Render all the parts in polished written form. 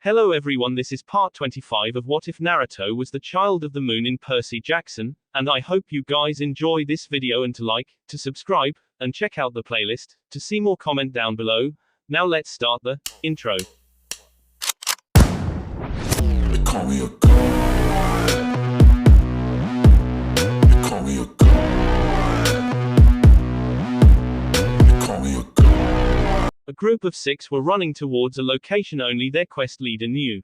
Hello everyone, this is part 25 of What If Naruto Was the Child of the Moon in Percy Jackson, and I hope you guys enjoy this video and to like, to subscribe, and check out the playlist, to see more comment down below. Now let's start the intro. They call me a god. They call me a god. They call me a god. A group of 6 were running towards a location only their quest leader knew.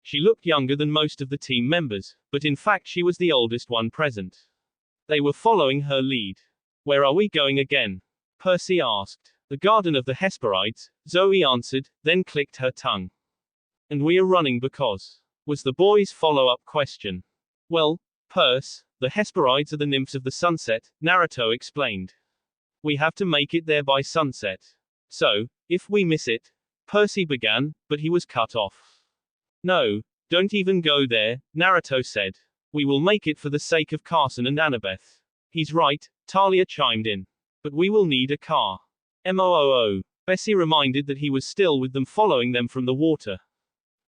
She looked younger than most of the team members, but in fact she was the oldest one present. They were following her lead. Where are we going again? Percy asked. The Garden of the Hesperides, Zoe answered, then clicked her tongue. And we are running because, was the boy's follow-up question. Well, Percy, the Hesperides are the nymphs of the sunset, Naruto explained. We have to make it there by sunset. So, if we miss it, Percy began, but he was cut off. No, don't even go there, Naruto said. We will make it for the sake of Carson and Annabeth. He's right, Talia chimed in. But we will need a car. Moo. Bessie reminded that he was still with them following them from the water.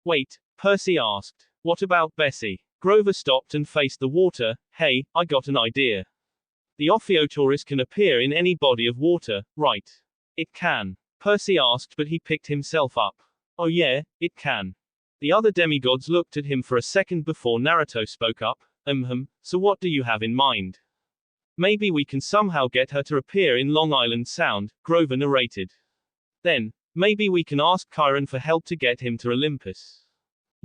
Wait, Percy asked. What about Bessie? Grover stopped and faced the water. Hey, I got an idea. The Ophiotaurus can appear in any body of water, right? It can. Percy asked, but he picked himself up. Oh yeah, it can. The other demigods looked at him for a second before Naruto spoke up. So what do you have in mind? Maybe we can somehow get her to appear in Long Island Sound, Grover narrated. Then, maybe we can ask Chiron for help to get him to Olympus.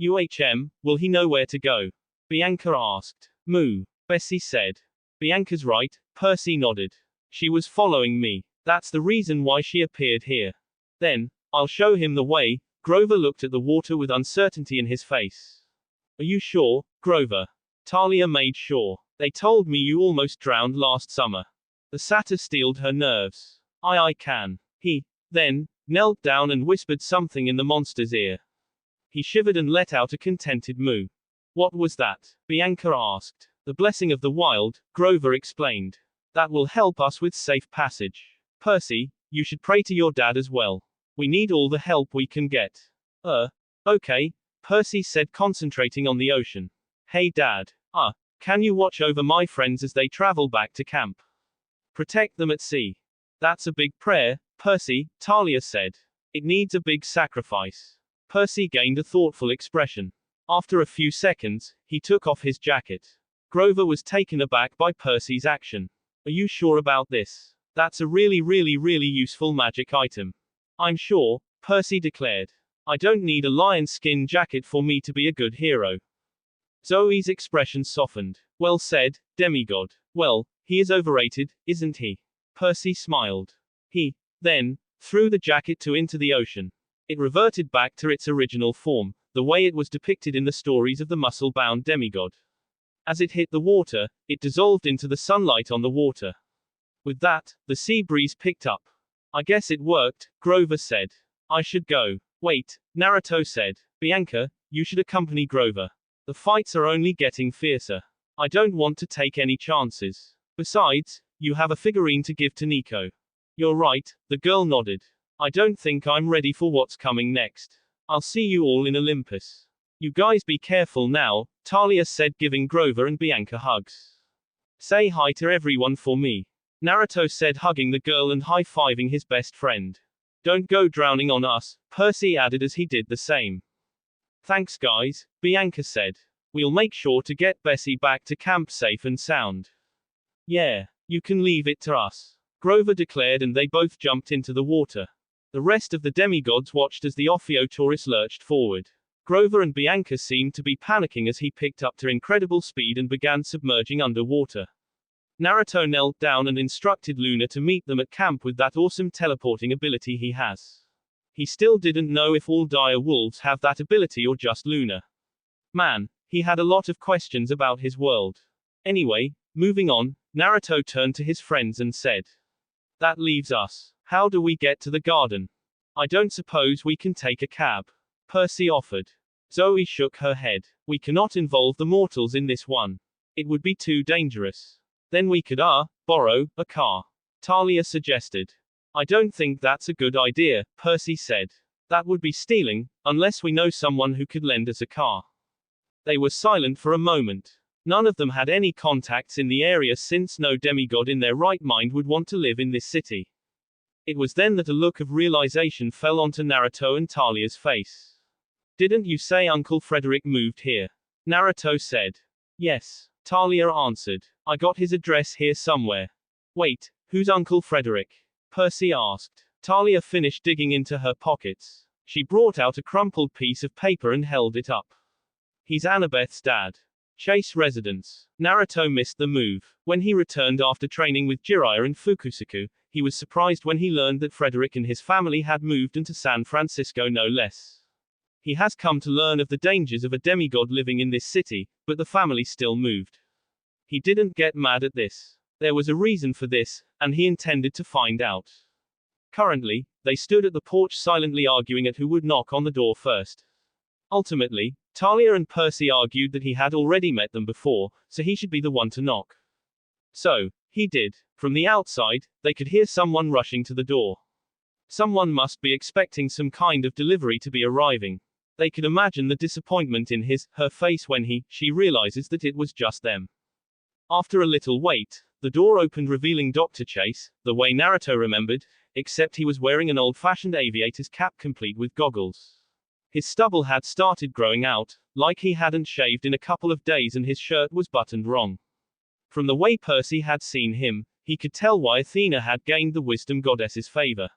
Will he know where to go? Bianca asked. Moo. Bessie said. Bianca's right, Percy nodded. She was following me. That's the reason why she appeared here. Then, I'll show him the way. Grover looked at the water with uncertainty in his face. Are you sure, Grover? Talia made sure. They told me you almost drowned last summer. The satyr steeled her nerves. I can. He, then, knelt down and whispered something in the monster's ear. He shivered and let out a contented moo. What was that? Bianca asked. The blessing of the wild, Grover explained. That will help us with safe passage. Percy, you should pray to your dad as well. We need all the help we can get. Okay, Percy said, concentrating on the ocean. Hey Dad. Can you watch over my friends as they travel back to camp? Protect them at sea. That's a big prayer, Percy, Talia said. It needs a big sacrifice. Percy gained a thoughtful expression. After a few seconds, he took off his jacket. Grover was taken aback by Percy's action. Are you sure about this? That's a really useful magic item. I'm sure, Percy declared. I don't need a lion skin jacket for me to be a good hero. Zoe's expression softened. Well said, demigod. Well, he is overrated, isn't he? Percy smiled. He, then, threw the jacket into the ocean. It reverted back to its original form, the way it was depicted in the stories of the muscle-bound demigod. As it hit the water, it dissolved into the sunlight on the water. With that, the sea breeze picked up. I guess it worked, Grover said. I should go. Wait, Naruto said. Bianca, you should accompany Grover. The fights are only getting fiercer. I don't want to take any chances. Besides, you have a figurine to give to Nico. You're right, the girl nodded. I don't think I'm ready for what's coming next. I'll see you all in Olympus. You guys be careful now, Talia said, giving Grover and Bianca hugs. Say hi to everyone for me. Naruto said, hugging the girl and high-fiving his best friend. Don't go drowning on us, Percy added as he did the same. Thanks guys, Bianca said. We'll make sure to get Bessie back to camp safe and sound. Yeah, you can leave it to us, Grover declared, and they both jumped into the water. The rest of the demigods watched as the Ophiotaurus lurched forward. Grover and Bianca seemed to be panicking as he picked up to incredible speed and began submerging underwater. Naruto knelt down and instructed Luna to meet them at camp with that awesome teleporting ability he has. He still didn't know if all dire wolves have that ability or just Luna. Man, he had a lot of questions about his world. Anyway, moving on, Naruto turned to his friends and said. That leaves us. How do we get to the garden? I don't suppose we can take a cab. Percy offered. Zoe shook her head. We cannot involve the mortals in this one. It would be too dangerous. Then we could, borrow a car. Talia suggested. I don't think that's a good idea, Percy said. That would be stealing, unless we know someone who could lend us a car. They were silent for a moment. None of them had any contacts in the area since no demigod in their right mind would want to live in this city. It was then that a look of realization fell onto Naruto and Talia's face. Didn't you say Uncle Frederick moved here? Naruto said. Yes, Talia answered. I got his address here somewhere. Wait, who's Uncle Frederick? Percy asked. Talia finished digging into her pockets. She brought out a crumpled piece of paper and held it up. He's Annabeth's dad. Chase residence. Naruto missed the move. When he returned after training with Jiraiya and Fukusaku, he was surprised when he learned that Frederick and his family had moved into San Francisco no less. He has come to learn of the dangers of a demigod living in this city, but the family still moved. He didn't get mad at this. There was a reason for this, and he intended to find out. Currently, they stood at the porch silently arguing at who would knock on the door first. Ultimately, Talia and Percy argued that he had already met them before, so he should be the one to knock. So, he did. From the outside, they could hear someone rushing to the door. Someone must be expecting some kind of delivery to be arriving. They could imagine the disappointment in her face when she realizes that it was just them. After a little wait, the door opened revealing Dr. Chase, the way Naruto remembered, except he was wearing an old-fashioned aviator's cap complete with goggles. His stubble had started growing out, like he hadn't shaved in a couple of days, and his shirt was buttoned wrong. From the way Percy had seen him, he could tell why Athena had gained the wisdom goddess's favor.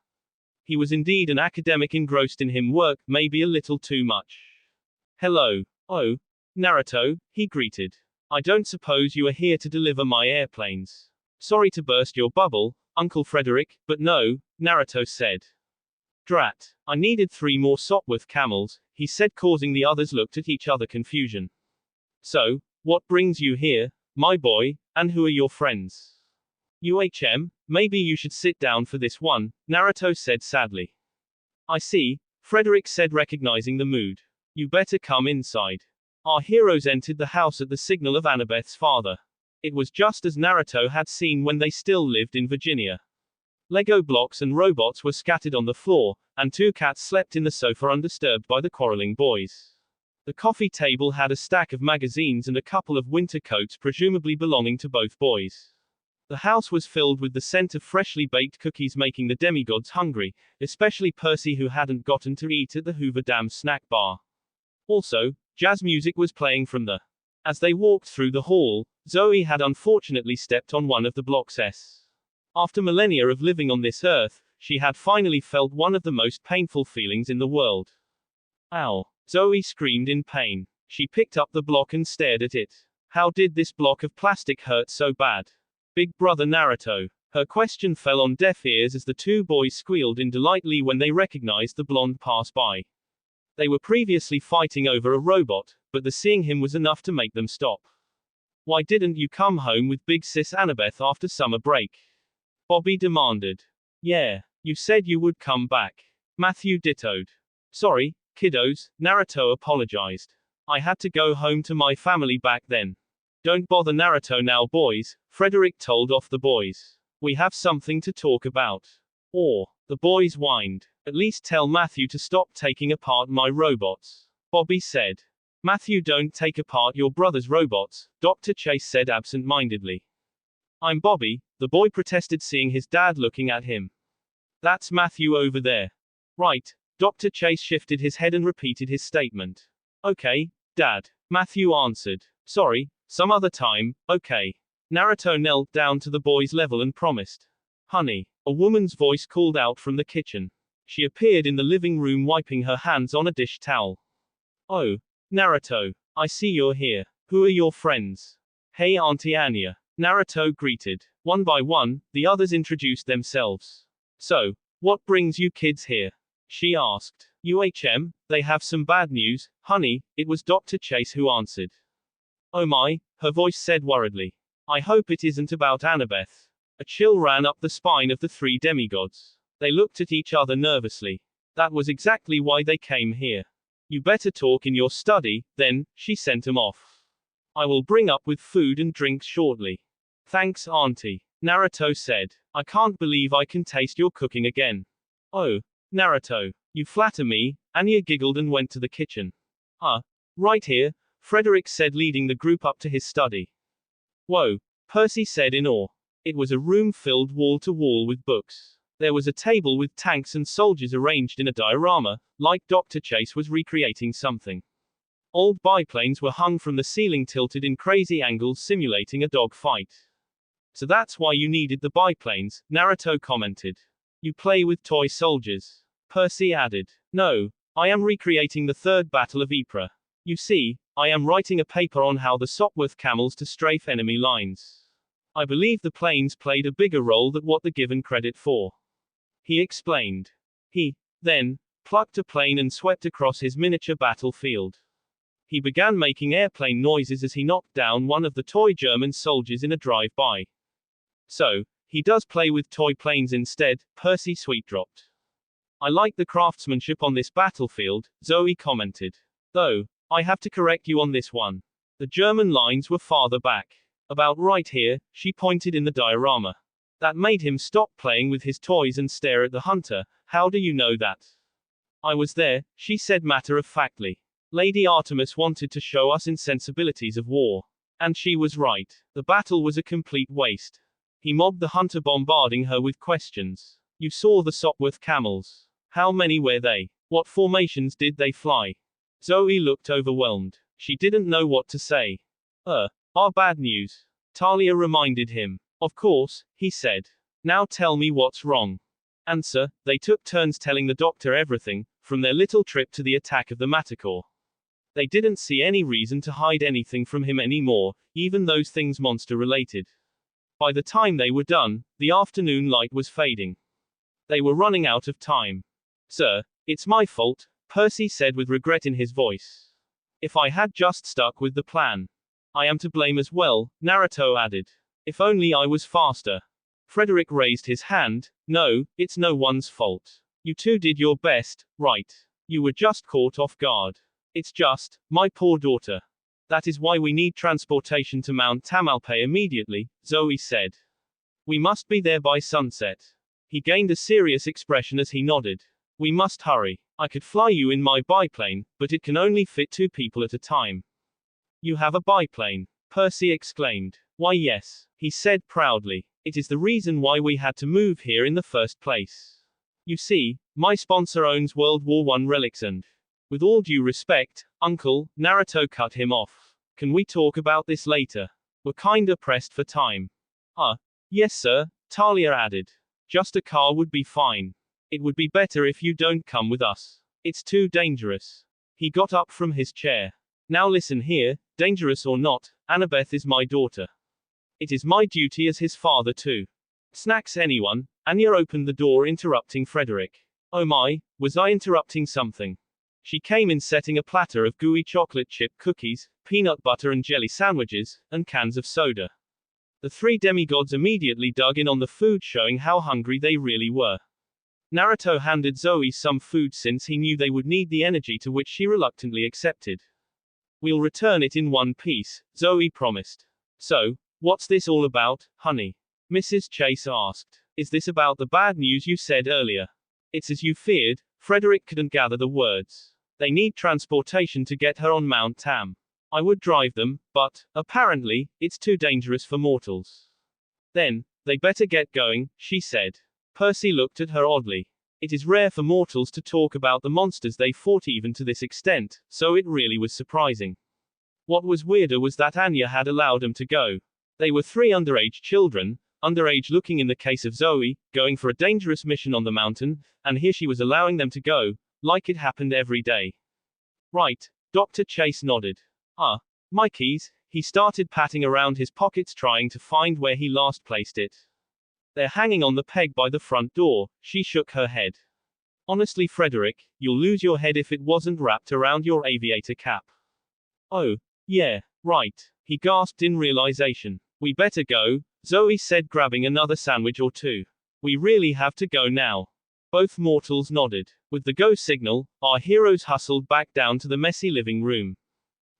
He was indeed an academic engrossed in his work, maybe a little too much. Hello. Oh, Naruto, he greeted. I don't suppose you are here to deliver my airplanes. Sorry to burst your bubble, Uncle Frederick, but no, Naruto said. Drat. I needed 3 more Sopwith camels, he said, causing the others looked at each other confusion. So, what brings you here, my boy, and who are your friends? Maybe you should sit down for this one, Naruto said sadly. I see, Frederick said, recognizing the mood. You better come inside. Our heroes entered the house at the signal of Annabeth's father. It was just as Naruto had seen when they still lived in Virginia. Lego blocks and robots were scattered on the floor, and 2 cats slept in the sofa undisturbed by the quarreling boys. The coffee table had a stack of magazines and a couple of winter coats presumably belonging to both boys. The house was filled with the scent of freshly baked cookies, making the demigods hungry, especially Percy, who hadn't gotten to eat at the Hoover Dam snack bar. Also, jazz music was playing from the. As they walked through the hall, Zoe had unfortunately stepped on one of the blocks. After millennia of living on this earth, she had finally felt one of the most painful feelings in the world. Ow! Zoe screamed in pain. She picked up the block and stared at it. How did this block of plastic hurt so bad? Big brother Naruto. Her question fell on deaf ears as the 2 boys squealed in delight when they recognized the blonde pass-by. They were previously fighting over a robot, but the seeing him was enough to make them stop. Why didn't you come home with big sis Annabeth after summer break? Bobby demanded. Yeah, you said you would come back. Matthew dittoed. Sorry, kiddos, Naruto apologized. I had to go home to my family back then. Don't bother Naruto now, boys, Frederick told off the boys. We have something to talk about. Or, the boys whined. At least tell Matthew to stop taking apart my robots. Bobby said. Matthew, don't take apart your brother's robots, Dr. Chase said absent-mindedly. I'm Bobby, the boy protested, seeing his dad looking at him. That's Matthew over there. Right, Dr. Chase shifted his head and repeated his statement. Okay, Dad, Matthew answered. Sorry, some other time, okay. Naruto knelt down to the boy's level and promised. Honey, a woman's voice called out from the kitchen. She appeared in the living room wiping her hands on a dish towel. Oh, Naruto, I see you're here. Who are your friends? Hey, Auntie Anya. Naruto greeted. One by one, the others introduced themselves. So, what brings you kids here? She asked. They have some bad news, honey, it was Dr. Chase who answered. Oh my, her voice said worriedly. I hope it isn't about Annabeth. A chill ran up the spine of the 3 demigods. They looked at each other nervously. That was exactly why they came here. You better talk in your study, then, she sent him off. I will bring up with food and drinks shortly. Thanks, Auntie. Naruto said. I can't believe I can taste your cooking again. Oh, Naruto. You flatter me, Anya giggled and went to the kitchen. Right here, Frederick said, leading the group up to his study. Whoa, Percy said in awe. It was a room filled wall to wall with books. There was a table with tanks and soldiers arranged in a diorama, like Dr. Chase was recreating something. Old biplanes were hung from the ceiling, tilted in crazy angles, simulating a dog fight. So that's why you needed the biplanes, Naruto commented. You play with toy soldiers. Percy added. No, I am recreating the third battle of Ypres. You see, I am writing a paper on how the Sopwith camels to strafe enemy lines. I believe the planes played a bigger role than what they're given credit for. He explained. He, then, plucked a plane and swept across his miniature battlefield. He began making airplane noises as he knocked down one of the toy German soldiers in a drive-by. So, he does play with toy planes instead, Percy sweet-dropped. I like the craftsmanship on this battlefield, Zoe commented. Though, I have to correct you on this one. The German lines were farther back. About right here, she pointed in the diorama. That made him stop playing with his toys and stare at the hunter. How do you know that? I was there, she said matter-of-factly. Lady Artemis wanted to show us insensibilities of war. And she was right. The battle was a complete waste. He mobbed the hunter, bombarding her with questions. You saw the Sopwith camels. How many were they? What formations did they fly? Zoe looked overwhelmed. She didn't know what to say. Bad news. Talia reminded him. Of course, he said. Now tell me what's wrong. Answer, they took turns telling the doctor everything, from their little trip to the attack of the Manticore. They didn't see any reason to hide anything from him anymore, even those things monster-related. By the time they were done, the afternoon light was fading. They were running out of time. Sir, it's my fault, Percy said with regret in his voice. If I had just stuck with the plan. I am to blame as well, Naruto added. If only I was faster. Frederick raised his hand. No, it's no one's fault. You two did your best, right? You were just caught off guard. It's just, my poor daughter. That is why we need transportation to Mount Tamalpay immediately, Zoe said. We must be there by sunset. He gained a serious expression as he nodded. We must hurry. I could fly you in my biplane, but it can only fit 2 people at a time. You have a biplane? Percy exclaimed. Why yes, he said proudly. It is the reason why we had to move here in the first place. You see, my sponsor owns World War I relics and, with all due respect, Uncle, Naruto cut him off. Can we talk about this later? We're kinda pressed for time. Yes sir, Talia added. Just a car would be fine. It would be better if you don't come with us. It's too dangerous. He got up from his chair. Now listen here, dangerous or not, Annabeth is my daughter. It is my duty as his father too. Snacks anyone? Anya opened the door, interrupting Frederick. Oh my, was I interrupting something? She came in setting a platter of gooey chocolate chip cookies, peanut butter and jelly sandwiches, and cans of soda. The 3 demigods immediately dug in on the food, showing how hungry they really were. Naruto handed Zoe some food since he knew they would need the energy, to which she reluctantly accepted. We'll return it in one piece, Zoe promised. So, what's this all about, honey? Mrs. Chase asked. Is this about the bad news you said earlier? It's as you feared, Frederick couldn't gather the words. They need transportation to get her on Mount Tam. I would drive them, but, apparently, it's too dangerous for mortals. Then, they better get going, she said. Percy looked at her oddly. It is rare for mortals to talk about the monsters they fought even to this extent, so it really was surprising. What was weirder was that Anya had allowed them to go. They were 3 underage children, underage looking in the case of Zoe, going for a dangerous mission on the mountain, and here she was allowing them to go, like it happened every day. Right, Dr. Chase nodded. My keys, he started patting around his pockets trying to find where he last placed it. They're hanging on the peg by the front door, she shook her head. Honestly Frederick, you'll lose your head if it wasn't wrapped around your aviator cap. Oh, yeah, right, he gasped in realization. We better go, Zoe said, grabbing another sandwich or 2. We really have to go now. Both mortals nodded. With the go signal, our heroes hustled back down to the messy living room.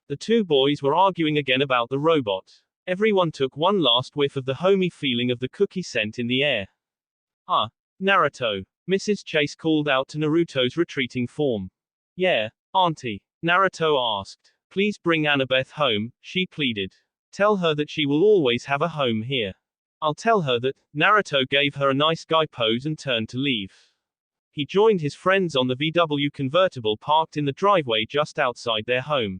The 2 boys were arguing again about the robot. Everyone took one last whiff of the homey feeling of the cookie scent in the air. Naruto. Mrs. Chase called out to Naruto's retreating form. Yeah, Auntie, Naruto asked. Please bring Annabeth home, she pleaded. Tell her that she will always have a home here. I'll tell her that. Naruto gave her a nice guy pose and turned to leave. He joined his friends on the VW convertible parked in the driveway just outside their home.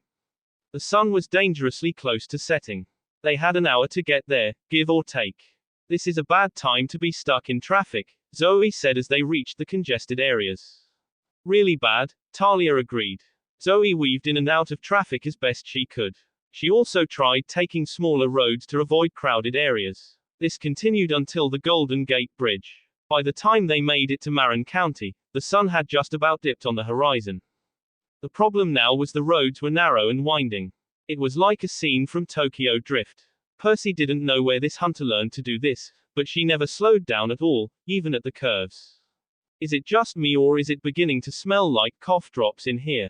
The sun was dangerously close to setting. They had an hour to get there, give or take. This is a bad time to be stuck in traffic, Zoe said as they reached the congested areas. Really bad, Talia agreed. Zoe weaved in and out of traffic as best she could. She also tried taking smaller roads to avoid crowded areas. This continued until the Golden Gate Bridge. By the time they made it to Marin County, the sun had just about dipped on the horizon. The problem now was the roads were narrow and winding. It was like a scene from Tokyo Drift. Percy didn't know where this hunter learned to do this, but she never slowed down at all, even at the curves. Is it just me or is it beginning to smell like cough drops in here?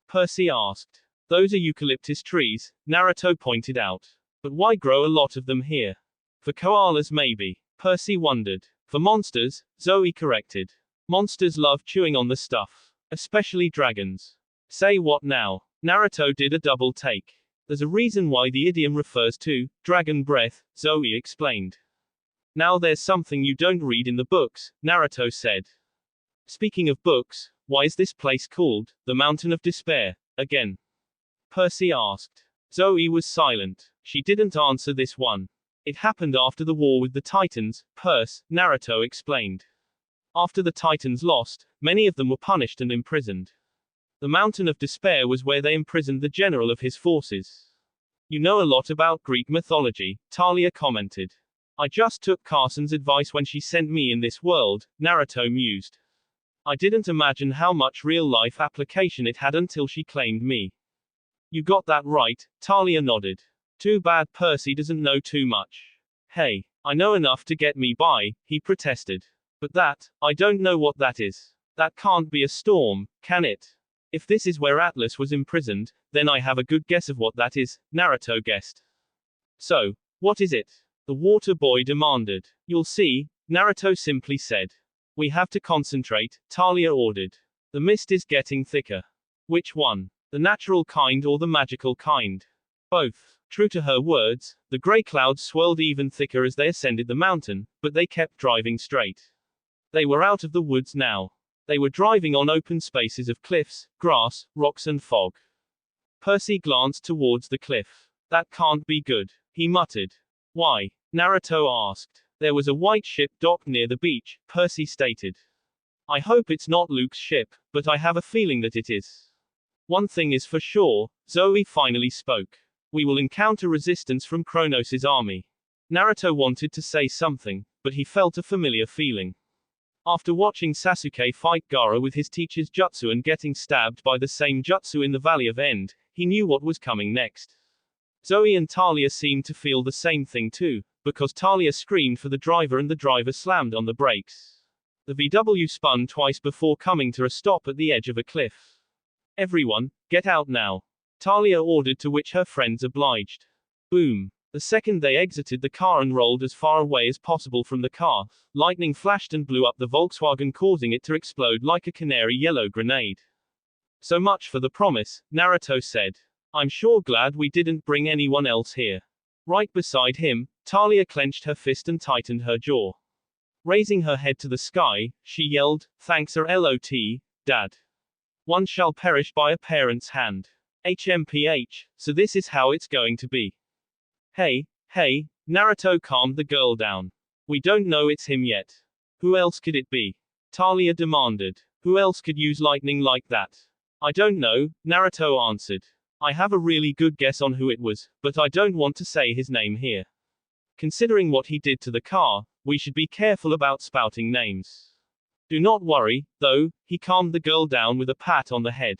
Percy asked. Those are eucalyptus trees, Naruto pointed out. But why grow a lot of them here? For koalas maybe, Percy wondered. For monsters, Zoe corrected. Monsters love chewing on the stuff. Especially dragons. Say what now? Naruto did a double take. There's a reason why the idiom refers to dragon breath, Zoe explained. Now there's something you don't read in the books, Naruto said. Speaking of books, why is this place called the Mountain of Despair, again? Percy asked. Zoe was silent. She didn't answer this one. It happened after the war with the Titans, Naruto explained. After the Titans lost, many of them were punished and imprisoned. The Mountain of Despair was where they imprisoned the general of his forces. You know a lot about Greek mythology, Talia commented. I just took Carson's advice when she sent me in this world, Naruto mused. I didn't imagine how much real-life application it had until she claimed me. You got that right, Talia nodded. Too bad Percy doesn't know too much. Hey, I know enough to get me by, he protested. But that, I don't know what that is. That can't be a storm, can it? If this is where Atlas was imprisoned, then I have a good guess of what that is, Naruto guessed. So, what is it? The water boy demanded. You'll see, Naruto simply said. We have to concentrate, Talia ordered. The mist is getting thicker. Which one? The natural kind or the magical kind? Both. True to her words, the grey clouds swirled even thicker as they ascended the mountain, but they kept driving straight. They were out of the woods now. They were driving on open spaces of cliffs, grass, rocks and fog. Percy glanced towards the cliff. That can't be good, he muttered. Why? Naruto asked. There was a white ship docked near the beach, Percy stated. I hope it's not Luke's ship, but I have a feeling that it is. One thing is for sure, Zoe finally spoke. We will encounter resistance from Kronos' army. Naruto wanted to say something, but he felt a familiar feeling. After watching Sasuke fight Gaara with his teacher's jutsu and getting stabbed by the same jutsu in the Valley of End, he knew what was coming next. Zoe and Talia seemed to feel the same thing too, because Talia screamed for the driver and the driver slammed on the brakes. The VW spun twice before coming to a stop at the edge of a cliff. Everyone, get out now. Talia ordered, to which her friends obliged. Boom. The second they exited the car and rolled as far away as possible from the car, lightning flashed and blew up the Volkswagen, causing it to explode like a canary yellow grenade. So much for the promise, Naruto said. I'm sure glad we didn't bring anyone else here. Right beside him, Talia clenched her fist and tightened her jaw. Raising her head to the sky, she yelled, Thanks a lot, Dad. One shall perish by a parent's hand. HMPH, so this is how it's going to be. Hey, Naruto calmed the girl down. We don't know it's him yet. Who else could it be? Talia demanded. Who else could use lightning like that? I don't know, Naruto answered. I have a really good guess on who it was, but I don't want to say his name here. Considering what he did to the car, we should be careful about spouting names. Do not worry, though, he calmed the girl down with a pat on the head.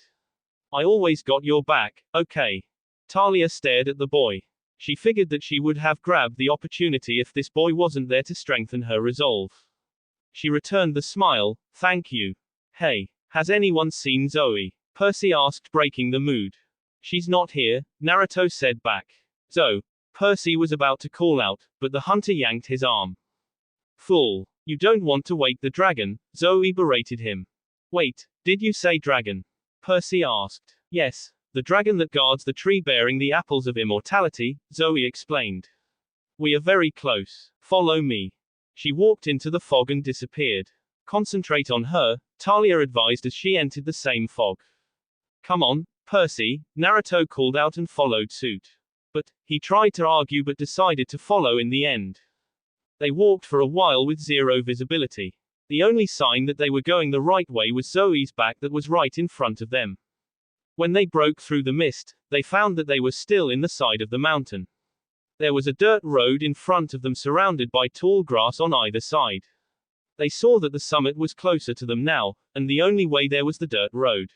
I always got your back, okay? Talia stared at the boy. She figured that she would have grabbed the opportunity if this boy wasn't there to strengthen her resolve. She returned the smile, thank you. Hey, has anyone seen Zoe? Percy asked, breaking the mood. She's not here, Naruto said back. Zoe. Percy was about to call out, but the hunter yanked his arm. Fool. You don't want to wake the dragon, Zoe berated him. Wait, did you say dragon? Percy asked. Yes, the dragon that guards the tree bearing the apples of immortality, Zoe explained. We are very close. Follow me. She walked into the fog and disappeared. Concentrate on her, Talia advised as she entered the same fog. Come on, Percy, Naruto called out and followed suit. But, he tried to argue but decided to follow in the end. They walked for a while with zero visibility. The only sign that they were going the right way was Zoe's back that was right in front of them. When they broke through the mist, they found that they were still in the side of the mountain. There was a dirt road in front of them surrounded by tall grass on either side. They saw that the summit was closer to them now, and the only way there was the dirt road.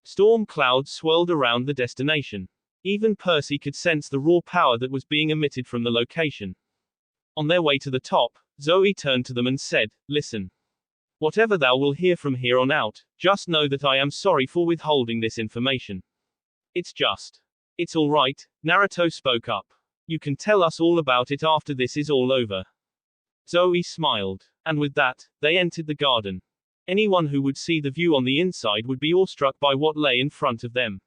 Storm clouds swirled around the destination. Even Percy could sense the raw power that was being emitted from the location. On their way to the top, Zoe turned to them and said, Listen. Whatever thou will hear from here on out, just know that I am sorry for withholding this information. It's all right, Naruto spoke up. You can tell us all about it after this is all over. Zoe smiled. And with that, they entered the garden. Anyone who would see the view on the inside would be awestruck by what lay in front of them.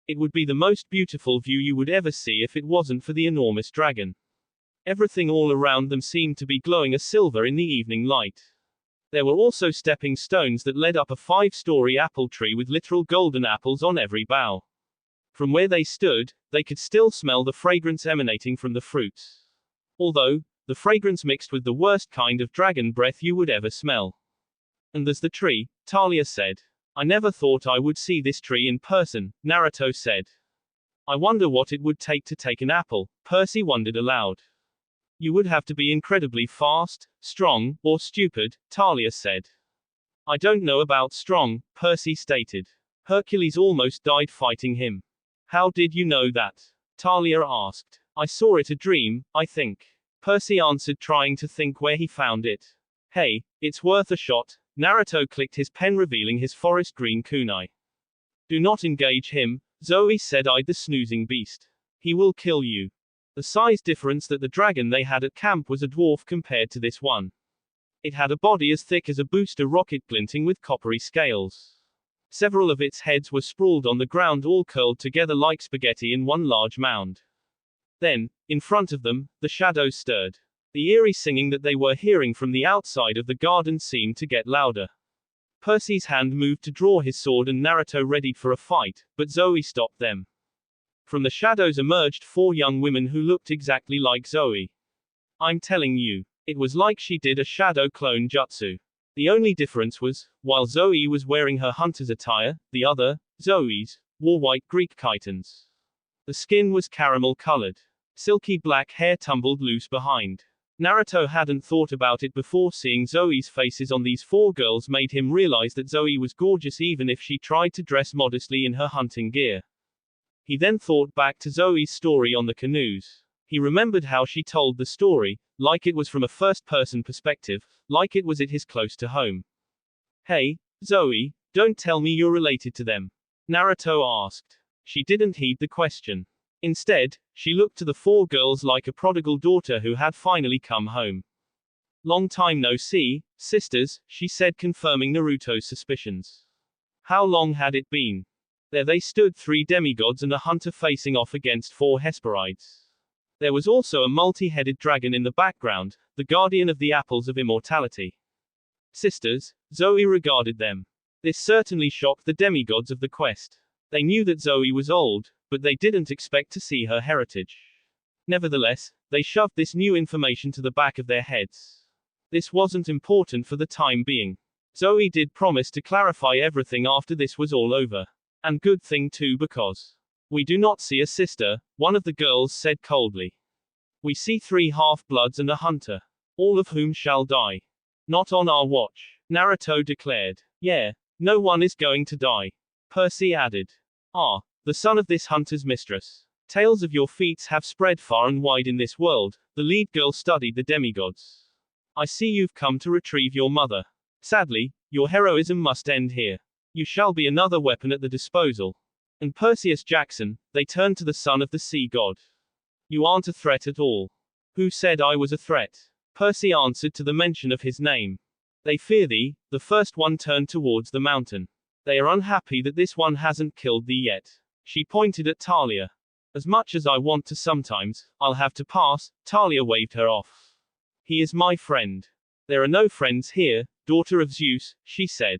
It would be the most beautiful view you would ever see if it wasn't for the enormous dragon. Everything all around them seemed to be glowing a silver in the evening light. There were also stepping stones that led up a 5-story apple tree with literal golden apples on every bough. From where they stood, they could still smell the fragrance emanating from the fruits. Although, the fragrance mixed with the worst kind of dragon breath you would ever smell. And there's the tree, Talia said. I never thought I would see this tree in person, Naruto said. I wonder what it would take to take an apple, Percy wondered aloud. You would have to be incredibly fast, strong, or stupid, Talia said. I don't know about strong, Percy stated. Hercules almost died fighting him. How did you know that? Talia asked. I saw it a dream, I think. Percy answered, trying to think where he found it. Hey, it's worth a shot. Naruto clicked his pen, revealing his forest green kunai. Do not engage him, Zoe said-eyed the snoozing beast. He will kill you. The size difference that the dragon they had at camp was a dwarf compared to this one. It had a body as thick as a booster rocket glinting with coppery scales. Several of its heads were sprawled on the ground, all curled together like spaghetti in one large mound. Then, in front of them, the shadows stirred. The eerie singing that they were hearing from the outside of the garden seemed to get louder. Percy's hand moved to draw his sword and Naruto readied for a fight, but Zoe stopped them. From the shadows emerged 4 young women who looked exactly like Zoe. I'm telling you, it was like she did a shadow clone jutsu. The only difference was, while Zoe was wearing her hunter's attire, the other, Zoe's, wore white Greek chitons. The skin was caramel colored. Silky black hair tumbled loose behind. Naruto hadn't thought about it before. Seeing Zoe's faces on these 4 girls made him realize that Zoe was gorgeous even if she tried to dress modestly in her hunting gear. He then thought back to Zoe's story on the canoes. He remembered how she told the story, like it was from a first-person perspective, like it was at his close to home. Hey, Zoe, don't tell me you're related to them. Naruto asked. She didn't heed the question. Instead, she looked to the 4 girls like a prodigal daughter who had finally come home. Long time no see, sisters, she said, confirming Naruto's suspicions. How long had it been? There they stood, 3 demigods and a hunter facing off against 4 Hesperides. There was also a multi-headed dragon in the background, the guardian of the apples of immortality. Sisters, Zoe regarded them. This certainly shocked the demigods of the quest. They knew that Zoe was old, but they didn't expect to see her heritage. Nevertheless, they shoved this new information to the back of their heads. This wasn't important for the time being. Zoe did promise to clarify everything after this was all over. And good thing too, because we do not see a sister, one of the girls said coldly. We see 3 half-bloods and a hunter. All of whom shall die. Not on our watch, Naruto declared. Yeah, no one is going to die. Percy added. Ah, the son of this hunter's mistress. Tales of your feats have spread far and wide in this world, the lead girl studied the demigods. I see you've come to retrieve your mother. Sadly, your heroism must end here. You shall be another weapon at the disposal. And Perseus Jackson, they turned to the son of the sea god. You aren't a threat at all. Who said I was a threat? Percy answered to the mention of his name. They fear thee. The first one turned towards the mountain. They are unhappy that this one hasn't killed thee yet. She pointed at Talia. As much as I want to sometimes, I'll have to pass. Talia waved her off. He is my friend. There are no friends here, daughter of Zeus, she said.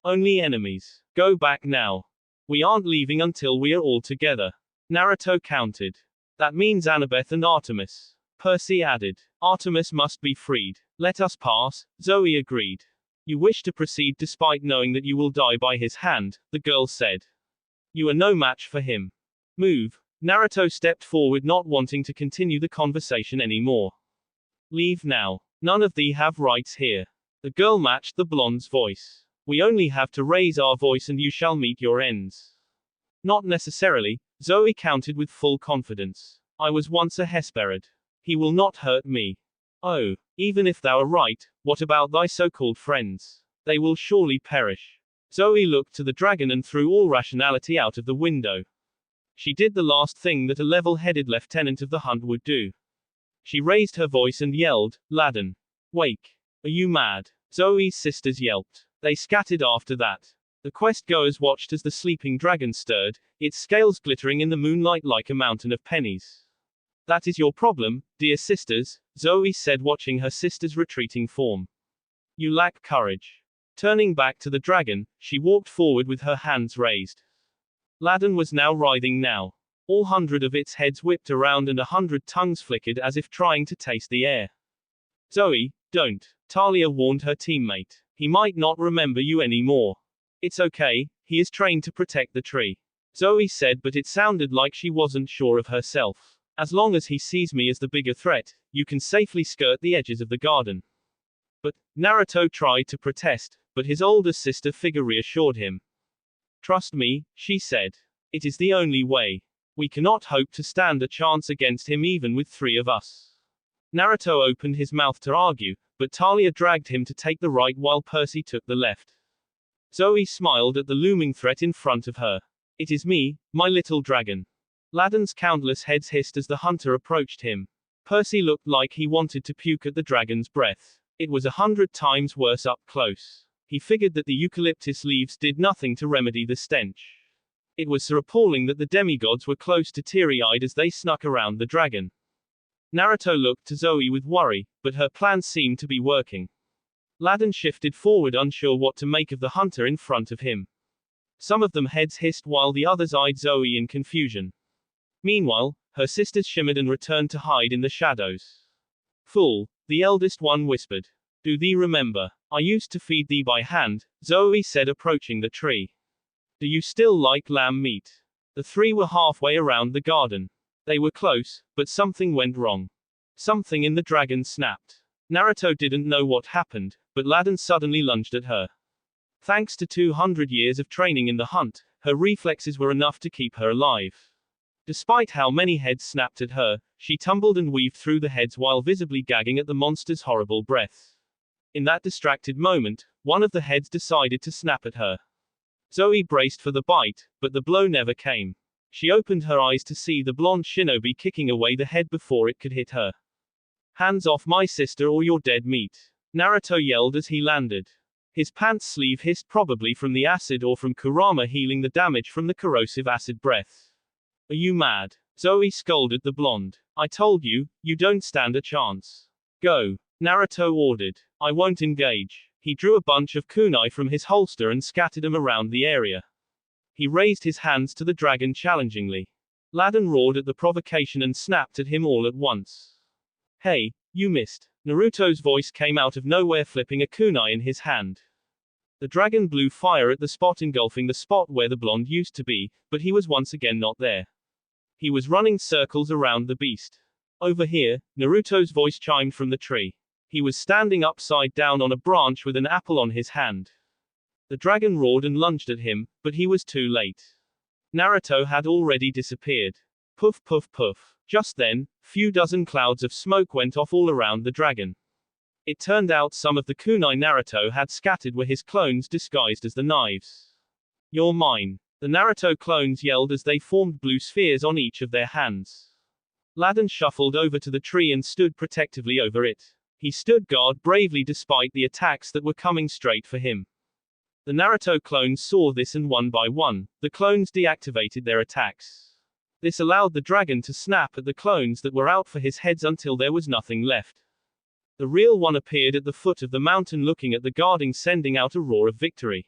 Only enemies. Go back now. We aren't leaving until we are all together. Naruto countered. That means Annabeth and Artemis. Percy added. Artemis must be freed. Let us pass, Zoe agreed. You wish to proceed despite knowing that you will die by his hand, the girl said. You are no match for him. Move. Naruto stepped forward, not wanting to continue the conversation anymore. Leave now. None of thee have rights here. The girl matched the blonde's voice. We only have to raise our voice and you shall meet your ends. Not necessarily, Zoe countered with full confidence. I was once a Hesperid. He will not hurt me. Oh, even if thou are right, what about thy so-called friends? They will surely perish. Zoe looked to the dragon and threw all rationality out of the window. She did the last thing that a level-headed lieutenant of the hunt would do. She raised her voice and yelled, Ladin. Wake. Are you mad? Zoe's sisters yelped. They scattered after that. The quest-goers watched as the sleeping dragon stirred, its scales glittering in the moonlight like a mountain of pennies. That is your problem, dear sisters, Zoe said, watching her sister's retreating form. You lack courage. Turning back to the dragon, she walked forward with her hands raised. Ladin was now writhing now. All 100 of its heads whipped around and 100 tongues flickered as if trying to taste the air. Zoe, don't. Talia warned her teammate. He might not remember you anymore. It's okay, he is trained to protect the tree. Zoe said, but it sounded like she wasn't sure of herself. As long as he sees me as the bigger threat, you can safely skirt the edges of the garden. But, Naruto tried to protest, but his older sister figure reassured him. Trust me, she said. It is the only way. We cannot hope to stand a chance against him even with 3 of us. Naruto opened his mouth to argue, but Talia dragged him to take the right while Percy took the left. Zoe smiled at the looming threat in front of her. It is me, my little dragon. Ladin's countless heads hissed as the hunter approached him. Percy looked like he wanted to puke at the dragon's breath. It was 100 times worse up close. He figured that the eucalyptus leaves did nothing to remedy the stench. It was so appalling that the demigods were close to teary-eyed as they snuck around the dragon. Naruto looked to Zoe with worry, but her plan seemed to be working. Ladin shifted forward, unsure what to make of the hunter in front of him. Some of them heads hissed while the others eyed Zoe in confusion. Meanwhile, her sisters shimmered and returned to hide in the shadows. Fool, the eldest one whispered. Do thee remember? I used to feed thee by hand, Zoe said, approaching the tree. Do you still like lamb meat? The 3 were halfway around the garden. They were close, but something went wrong. Something in the dragon snapped. Naruto didn't know what happened, but Ladin suddenly lunged at her. Thanks to 200 years of training in the hunt, her reflexes were enough to keep her alive. Despite how many heads snapped at her, she tumbled and weaved through the heads while visibly gagging at the monster's horrible breath. In that distracted moment, one of the heads decided to snap at her. Zoe braced for the bite, but the blow never came. She opened her eyes to see the blonde shinobi kicking away the head before it could hit her. Hands off my sister or you're dead meat, Naruto yelled as he landed. His pants sleeve hissed, probably from the acid or from Kurama healing the damage from the corrosive acid breath. Are you mad? Zoe scolded the blonde. I told you, you don't stand a chance. Go, Naruto ordered. I won't engage. He drew a bunch of kunai from his holster and scattered them around the area. He raised his hands to the dragon challengingly. Ladin roared at the provocation and snapped at him all at once. Hey, you missed. Naruto's voice came out of nowhere, flipping a kunai in his hand. The dragon blew fire at the spot, engulfing the spot where the blonde used to be, but he was once again not there. He was running circles around the beast. Over here, Naruto's voice chimed from the tree. He was standing upside down on a branch with an apple on his hand. The dragon roared and lunged at him, but he was too late. Naruto had already disappeared. Puff puff puff. Just then, few dozen clouds of smoke went off all around the dragon. It turned out some of the kunai Naruto had scattered were his clones disguised as the knives. You're mine. The Naruto clones yelled as they formed blue spheres on each of their hands. Ladin shuffled over to the tree and stood protectively over it. He stood guard bravely despite the attacks that were coming straight for him. The Naruto clones saw this and one by one, the clones deactivated their attacks. This allowed the dragon to snap at the clones that were out for his heads until there was nothing left. The real one appeared at the foot of the mountain looking at the guarding, sending out a roar of victory.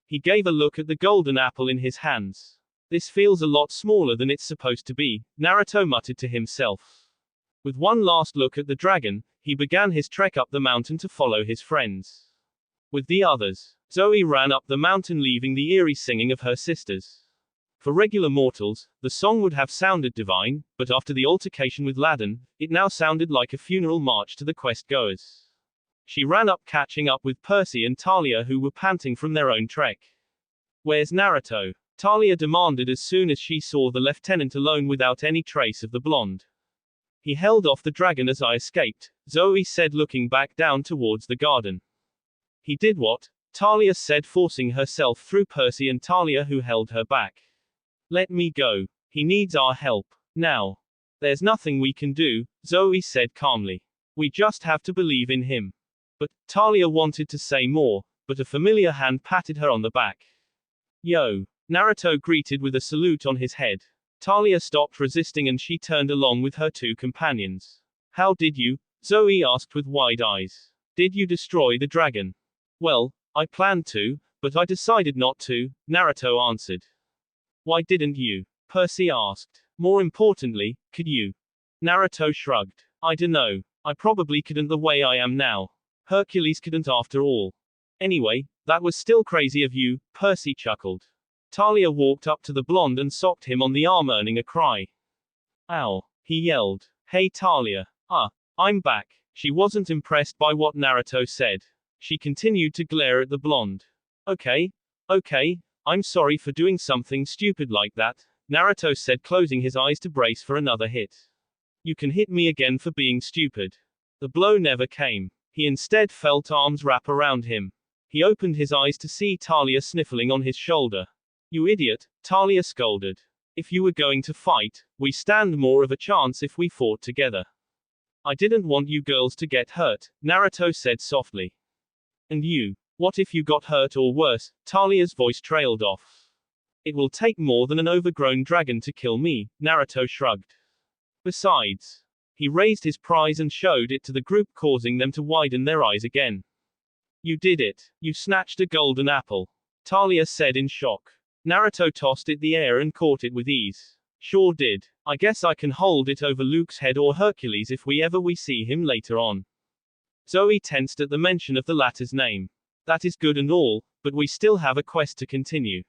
He gave a look at the golden apple in his hands. This feels a lot smaller than it's supposed to be, Naruto muttered to himself. With one last look at the dragon, he began his trek up the mountain to follow his friends. With the others, Zoe ran up the mountain leaving the eerie singing of her sisters. For regular mortals, the song would have sounded divine, but after the altercation with Ladin, it now sounded like a funeral march to the quest-goers. She ran up catching up with Percy and Talia who were panting from their own trek. "Where's Naruto?" Talia demanded as soon as she saw the lieutenant alone without any trace of the blonde. "He held off the dragon as I escaped," Zoe said looking back down towards the garden. "He did what?" Talia said, forcing herself through Percy and Talia who held her back. "Let me go. He needs our help. Now. There's nothing we can do," Zoe said calmly. "We just have to believe in him." But Talia wanted to say more, but a familiar hand patted her on the back. "Yo." Naruto greeted with a salute on his head. Talia stopped resisting and she turned along with her two companions. "How did you?" Zoe asked with wide eyes. "Did you destroy the dragon?" "Well, I planned to, but I decided not to," Naruto answered. "Why didn't you?" Percy asked. "More importantly, could you?" Naruto shrugged. "I dunno. I probably couldn't the way I am now. Hercules couldn't after all. Anyway, that was still crazy of you," Percy chuckled. Talia walked up to the blonde and socked him on the arm, earning a cry. "Ow," he yelled. "Hey Talia. I'm back." She wasn't impressed by what Naruto said. She continued to glare at the blonde. Okay, I'm sorry for doing something stupid like that," Naruto said, closing his eyes to brace for another hit. "You can hit me again for being stupid." The blow never came. He instead felt arms wrap around him. He opened his eyes to see Talia sniffling on his shoulder. "You idiot," Talia scolded. "If you were going to fight, we stand more of a chance if we fought together." "I didn't want you girls to get hurt," Naruto said softly. "And you? What if you got hurt or worse?" Talia's voice trailed off. "It will take more than an overgrown dragon to kill me," Naruto shrugged. "Besides." He raised his prize and showed it to the group, causing them to widen their eyes again. "You did it. You snatched a golden apple," Talia said in shock. Naruto tossed it the air and caught it with ease. "Sure did. I guess I can hold it over Luke's head or Hercules if we see him later on." Zoe tensed at the mention of the latter's name. "That is good and all, but we still have a quest to continue."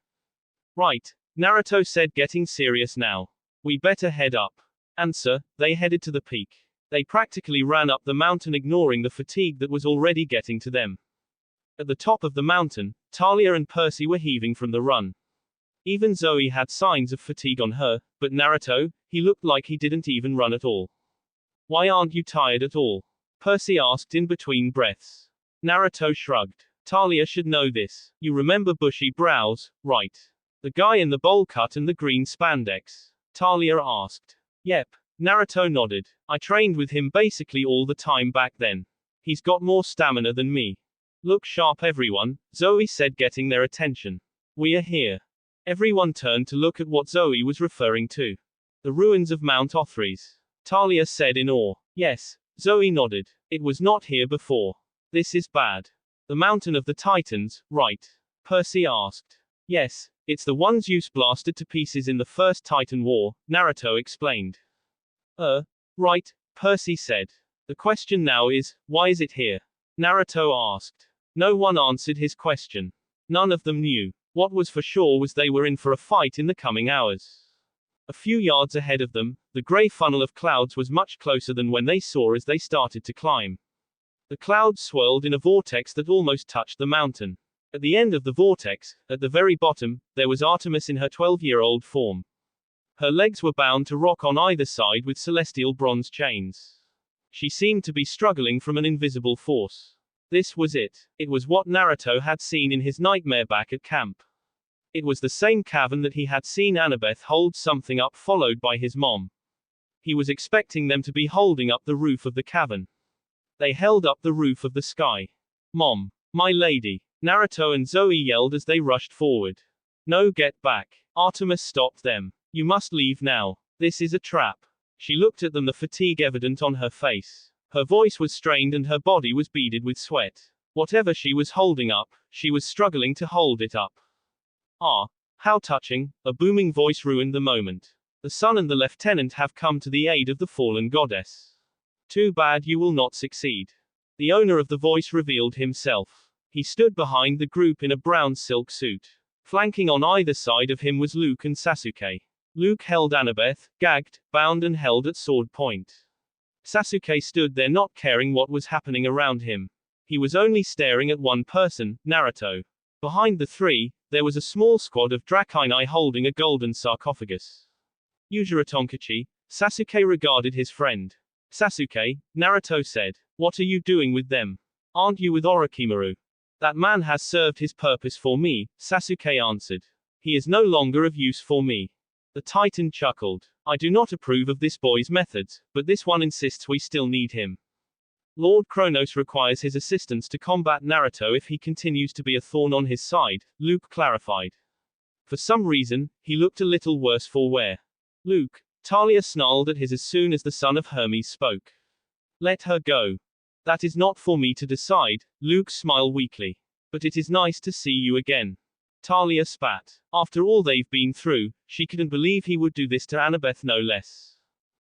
"Right," Naruto said, getting serious now. "We better head up." Answer, they headed to the peak. They practically ran up the mountain, ignoring the fatigue that was already getting to them. At the top of the mountain, Talia and Percy were heaving from the run. Even Zoe had signs of fatigue on her, but Naruto, he looked like he didn't even run at all. "Why aren't you tired at all?" Percy asked in between breaths. Naruto shrugged. "Talia should know this. You remember Bushy Brows, right? The guy in the bowl cut and the green spandex?" Talia asked. "Yep." Naruto nodded. "I trained with him basically all the time back then. He's got more stamina than me." "Look sharp everyone," Zoe said, getting their attention. "We are here." Everyone turned to look at what Zoe was referring to. "The ruins of Mount Othries," Talia said in awe. "Yes," Zoe nodded. "It was not here before. This is bad." "The Mountain of the Titans, right?" Percy asked. "Yes, it's the one Zeus blasted to pieces in the First Titan War," Naruto explained. Right," Percy said. "The question now is, why is it here?" Naruto asked. No one answered his question. None of them knew. What was for sure was they were in for a fight in the coming hours. A few yards ahead of them, the gray funnel of clouds was much closer than when they saw as they started to climb. The clouds swirled in a vortex that almost touched the mountain. At the end of the vortex, at the very bottom, there was Artemis in her 12-year-old form. Her legs were bound to rock on either side with celestial bronze chains. She seemed to be struggling from an invisible force. This was it. It was what Naruto had seen in his nightmare back at camp. It was the same cavern that he had seen Annabeth hold something up, followed by his mom. He was expecting them to be holding up the roof of the cavern. They held up the roof of the sky. Mom! My lady! Naruto and Zoe yelled as they rushed forward. No, get back. Artemis stopped them. You must leave now. This is a trap. She looked at them, the fatigue evident on her face. Her voice was strained and her body was beaded with sweat. Whatever she was holding up, she was struggling to hold it up. Ah, how touching, a booming voice ruined the moment. The sun and the lieutenant have come to the aid of the fallen goddess. Too bad you will not succeed. The owner of the voice revealed himself. He stood behind the group in a brown silk suit. Flanking on either side of him was Luke and Sasuke. Luke held Annabeth, gagged, bound and held at sword point. Sasuke stood there not caring what was happening around him. He was only staring at one person, Naruto. Behind the three, there was a small squad of Dracaini holding a golden sarcophagus. Yujiro Tonkachi, Sasuke regarded his friend. Sasuke, Naruto said. What are you doing with them? Aren't you with Orochimaru? That man has served his purpose for me, Sasuke answered. He is no longer of use for me. The Titan chuckled. I do not approve of this boy's methods, but this one insists we still need him. Lord Kronos requires his assistance to combat Naruto if he continues to be a thorn on his side, Luke clarified. For some reason, he looked a little worse for wear. Luke, Talia snarled at his as soon as the son of Hermes spoke. Let her go. That is not for me to decide, Luke smiled weakly. But it is nice to see you again. Talia spat. After all they've been through, she couldn't believe he would do this to Annabeth no less.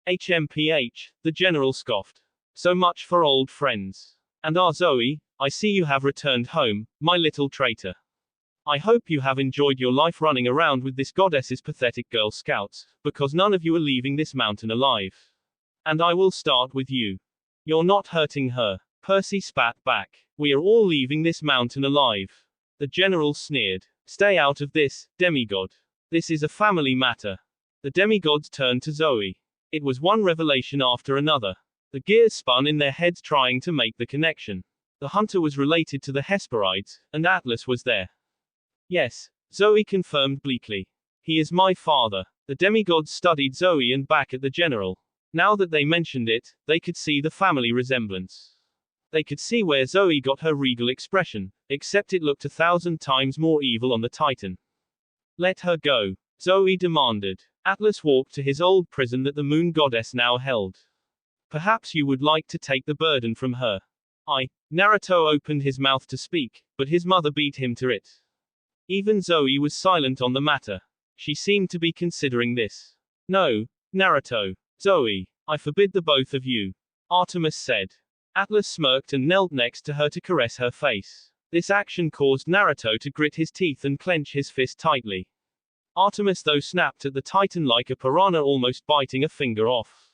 HMPH, the general scoffed. So much for old friends. And Zoe, I see you have returned home, my little traitor. I hope you have enjoyed your life running around with this goddess's pathetic Girl Scouts, because none of you are leaving this mountain alive. And I will start with you. You're not hurting her. Percy spat back. We are all leaving this mountain alive. The general sneered. Stay out of this, demigod. This is a family matter. The demigods turned to Zoe. It was one revelation after another. The gears spun in their heads trying to make the connection. The hunter was related to the Hesperides, and Atlas was there. Yes, Zoe confirmed bleakly. He is my father. The demigods studied Zoe and back at the general. Now that they mentioned it, they could see the family resemblance. They could see where Zoe got her regal expression, except it looked 1,000 times more evil on the Titan. Let her go, Zoe demanded. Atlas walked to his old prison that the moon goddess now held. Perhaps you would like to take the burden from her. Naruto opened his mouth to speak, but his mother beat him to it. Even Zoe was silent on the matter. She seemed to be considering this. No, Naruto. Zoe, I forbid the both of you. Artemis said. Atlas smirked and knelt next to her to caress her face. This action caused Naruto to grit his teeth and clench his fist tightly. Artemis though snapped at the Titan like a piranha, almost biting a finger off.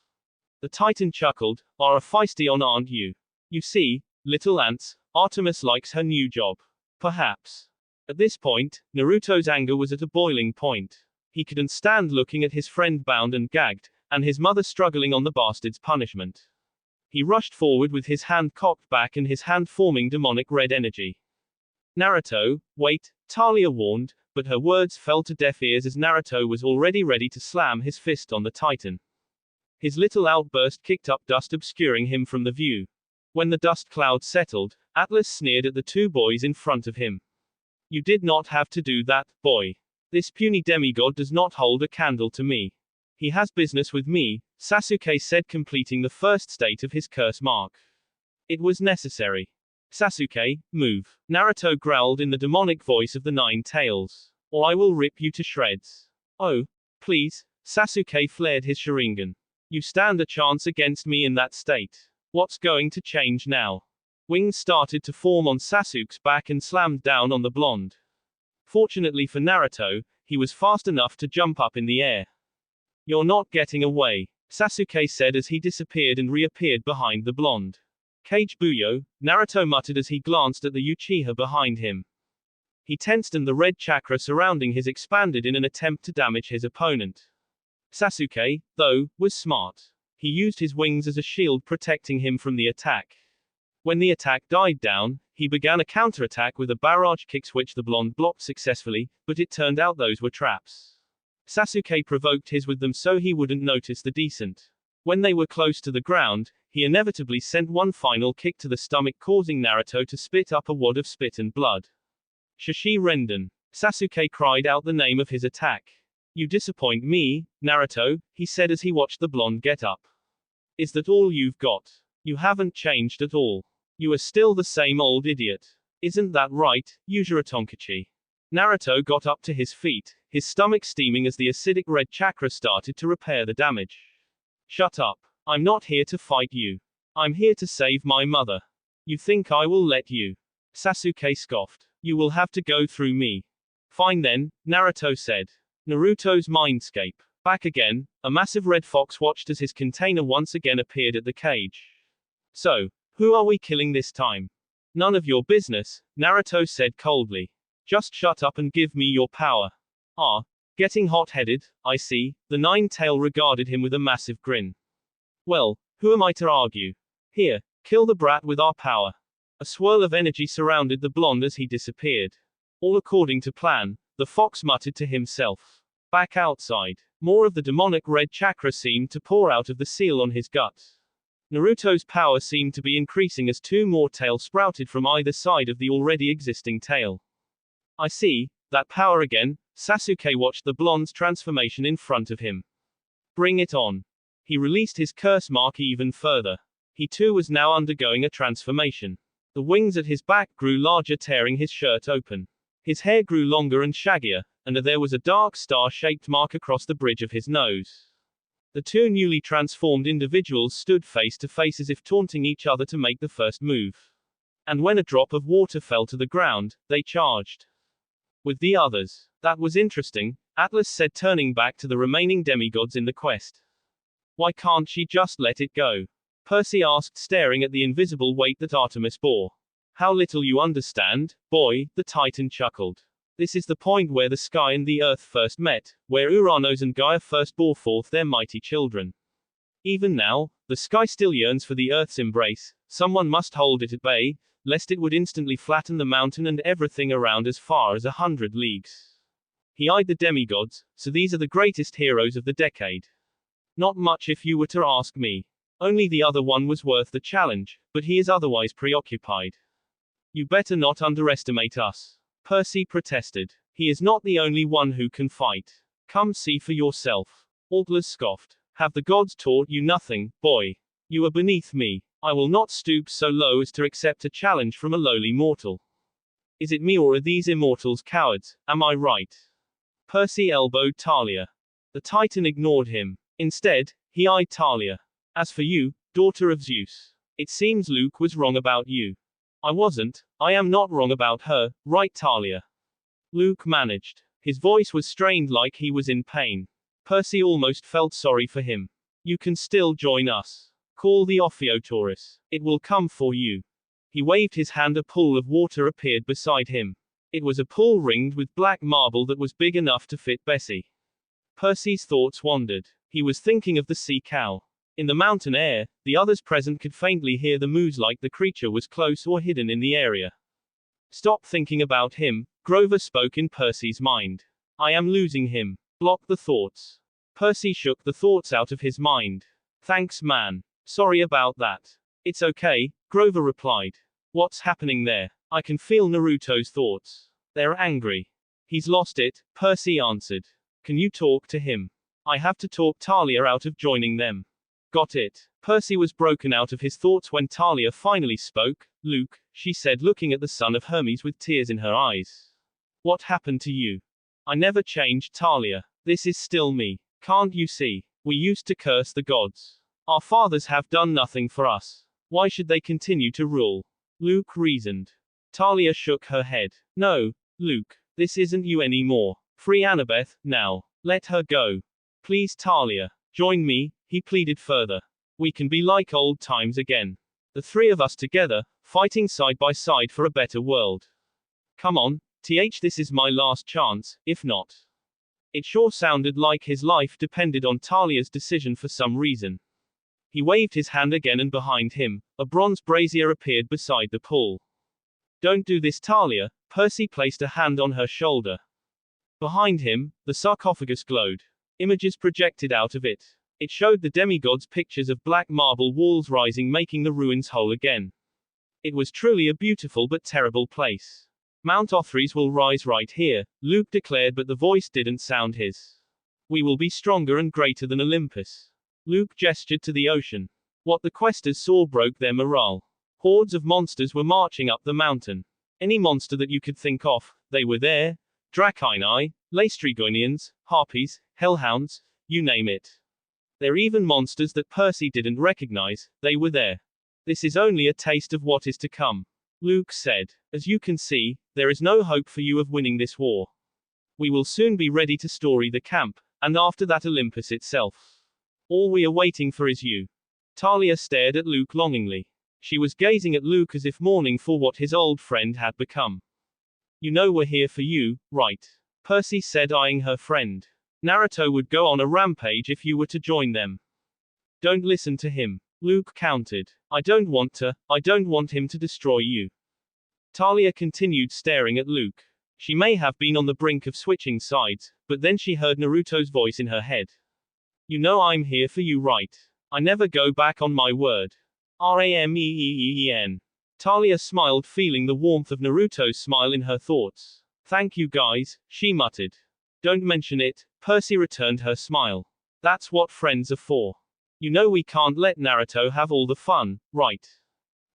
The Titan chuckled. Are a feisty on, aren't you? You see, little ants, Artemis likes her new job. Perhaps. At this point, Naruto's anger was at a boiling point. He couldn't stand looking at his friend bound and gagged, and his mother struggling on the bastard's punishment. He rushed forward with his hand cocked back and his hand forming demonic red energy. Naruto, wait, Talia warned, but her words fell to deaf ears as Naruto was already ready to slam his fist on the Titan. His little outburst kicked up dust, obscuring him from the view. When the dust cloud settled, Atlas sneered at the two boys in front of him. You did not have to do that, boy. This puny demigod does not hold a candle to me. He has business with me, Sasuke said, completing the first state of his curse mark. It was necessary. Sasuke, move. Naruto growled in the demonic voice of the Nine Tails. Or I will rip you to shreds. Oh, please, Sasuke flared his Sharingan. You stand a chance against me in that state. What's going to change now? Wings started to form on Sasuke's back and slammed down on the blonde. Fortunately for Naruto, he was fast enough to jump up in the air. You're not getting away, Sasuke said as he disappeared and reappeared behind the blonde. Kage Buyo, Naruto muttered as he glanced at the Uchiha behind him. He tensed and the red chakra surrounding his expanded in an attempt to damage his opponent. Sasuke, though, was smart. He used his wings as a shield protecting him from the attack. When the attack died down, he began a counterattack with a barrage kicks which the blonde blocked successfully, but it turned out those were traps. Sasuke provoked his with them so he wouldn't notice the descent. When they were close to the ground, he inevitably sent one final kick to the stomach, causing Naruto to spit up a wad of spit and blood. Shashi Renden. Sasuke cried out the name of his attack. You disappoint me, Naruto, he said as he watched the blonde get up. Is that all you've got? You haven't changed at all. You are still the same old idiot. Isn't that right, Yujiro Tonkachi? Naruto got up to his feet, his stomach steaming as the acidic red chakra started to repair the damage. Shut up. I'm not here to fight you. I'm here to save my mother. You think I will let you? Sasuke scoffed. You will have to go through me. Fine then, Naruto said. Naruto's mindscape. Back again, a massive red fox watched as his container once again appeared at the cage. So, who are we killing this time? None of your business, Naruto said coldly. Just shut up and give me your power. Ah, getting hot-headed, I see, the nine-tail regarded him with a massive grin. Well, who am I to argue? Here, kill the brat with our power. A swirl of energy surrounded the blonde as he disappeared. All according to plan, the fox muttered to himself. Back outside, more of the demonic red chakra seemed to pour out of the seal on his gut. Naruto's power seemed to be increasing as two more tails sprouted from either side of the already existing tail. I see, that power again. Sasuke watched the blonde's transformation in front of him. Bring it on. He released his curse mark even further. He too was now undergoing a transformation. The wings at his back grew larger, tearing his shirt open. His hair grew longer and shaggier, and there was a dark star-shaped mark across the bridge of his nose. The two newly transformed individuals stood face to face as if taunting each other to make the first move. And when a drop of water fell to the ground, they charged with the others. That was interesting, Atlas said, turning back to the remaining demigods in the quest. Why can't she just let it go? Percy asked, staring at the invisible weight that Artemis bore. How little you understand, boy, the Titan chuckled. This is the point where the sky and the earth first met, where Uranos and Gaia first bore forth their mighty children. Even now, the sky still yearns for the earth's embrace. Someone must hold it at bay, lest it would instantly flatten the mountain and everything around as far as 100 leagues. He eyed the demigods. So these are the greatest heroes of the decade. Not much if you were to ask me. Only the other one was worth the challenge, but he is otherwise preoccupied. You better not underestimate us. Percy protested. He is not the only one who can fight. Come see for yourself. Atlas scoffed. Have the gods taught you nothing, boy? You are beneath me. I will not stoop so low as to accept a challenge from a lowly mortal. Is it me or are these immortals cowards? Am I right? Percy elbowed Talia. The Titan ignored him. Instead, he eyed Talia. As for you, daughter of Zeus, it seems Luke was wrong about you. I wasn't. I am not wrong about her, right, Talia? Luke managed. His voice was strained like he was in pain. Percy almost felt sorry for him. You can still join us. Call the Ophiotaurus. It will come for you. He waved his hand. A pool of water appeared beside him. It was a pool ringed with black marble that was big enough to fit Bessie. Percy's thoughts wandered. He was thinking of the sea cow. In the mountain air, the others present could faintly hear the moos like the creature was close or hidden in the area. Stop thinking about him, Grover spoke in Percy's mind. I am losing him. Block the thoughts. Percy shook the thoughts out of his mind. Thanks, man. Sorry about that. It's okay, Grover replied. What's happening there? I can feel Naruto's thoughts. They're angry. He's lost it, Percy answered. Can you talk to him? I have to talk Talia out of joining them. Got it. Percy was broken out of his thoughts when Talia finally spoke. Luke, she said, looking at the son of Hermes with tears in her eyes. What happened to you? I never changed, Talia. This is still me. Can't you see? We used to curse the gods. Our fathers have done nothing for us. Why should they continue to rule? Luke reasoned. Talia shook her head. No, Luke, this isn't you anymore. Free Annabeth, now. Let her go. Please, Talia. Join me, he pleaded further. We can be like old times again. The three of us together, fighting side by side for a better world. Come on, this is my last chance, if not. It sure sounded like his life depended on Talia's decision for some reason. He waved his hand again and behind him, a bronze brazier appeared beside the pool. Don't do this, Talia. Percy placed a hand on her shoulder. Behind him, the sarcophagus glowed. Images projected out of it. It showed the demigods pictures of black marble walls rising, making the ruins whole again. It was truly a beautiful but terrible place. Mount Othrys will rise right here, Luke declared, but the voice didn't sound his. We will be stronger and greater than Olympus. Luke gestured to the ocean. What the questers saw broke their morale. Hordes of monsters were marching up the mountain. Any monster that you could think of, they were there. Drachyni, Laestrygonians, Harpies, Hellhounds, you name it. They're even monsters that Percy didn't recognize, they were there. This is only a taste of what is to come. Luke said, as you can see, there is no hope for you of winning this war. We will soon be ready to story the camp, and after that Olympus itself. All we are waiting for is you. Talia stared at Luke longingly. She was gazing at Luke as if mourning for what his old friend had become. You know we're here for you, right? Percy said, eyeing her friend. Naruto would go on a rampage if you were to join them. Don't listen to him. Luke countered. I don't want him to destroy you. Talia continued staring at Luke. She may have been on the brink of switching sides, but then she heard Naruto's voice in her head. You know I'm here for you, right? I never go back on my word. Rameeen. Talia smiled, feeling the warmth of Naruto's smile in her thoughts. Thank you guys, she muttered. Don't mention it, Percy returned her smile. That's what friends are for. You know we can't let Naruto have all the fun, right?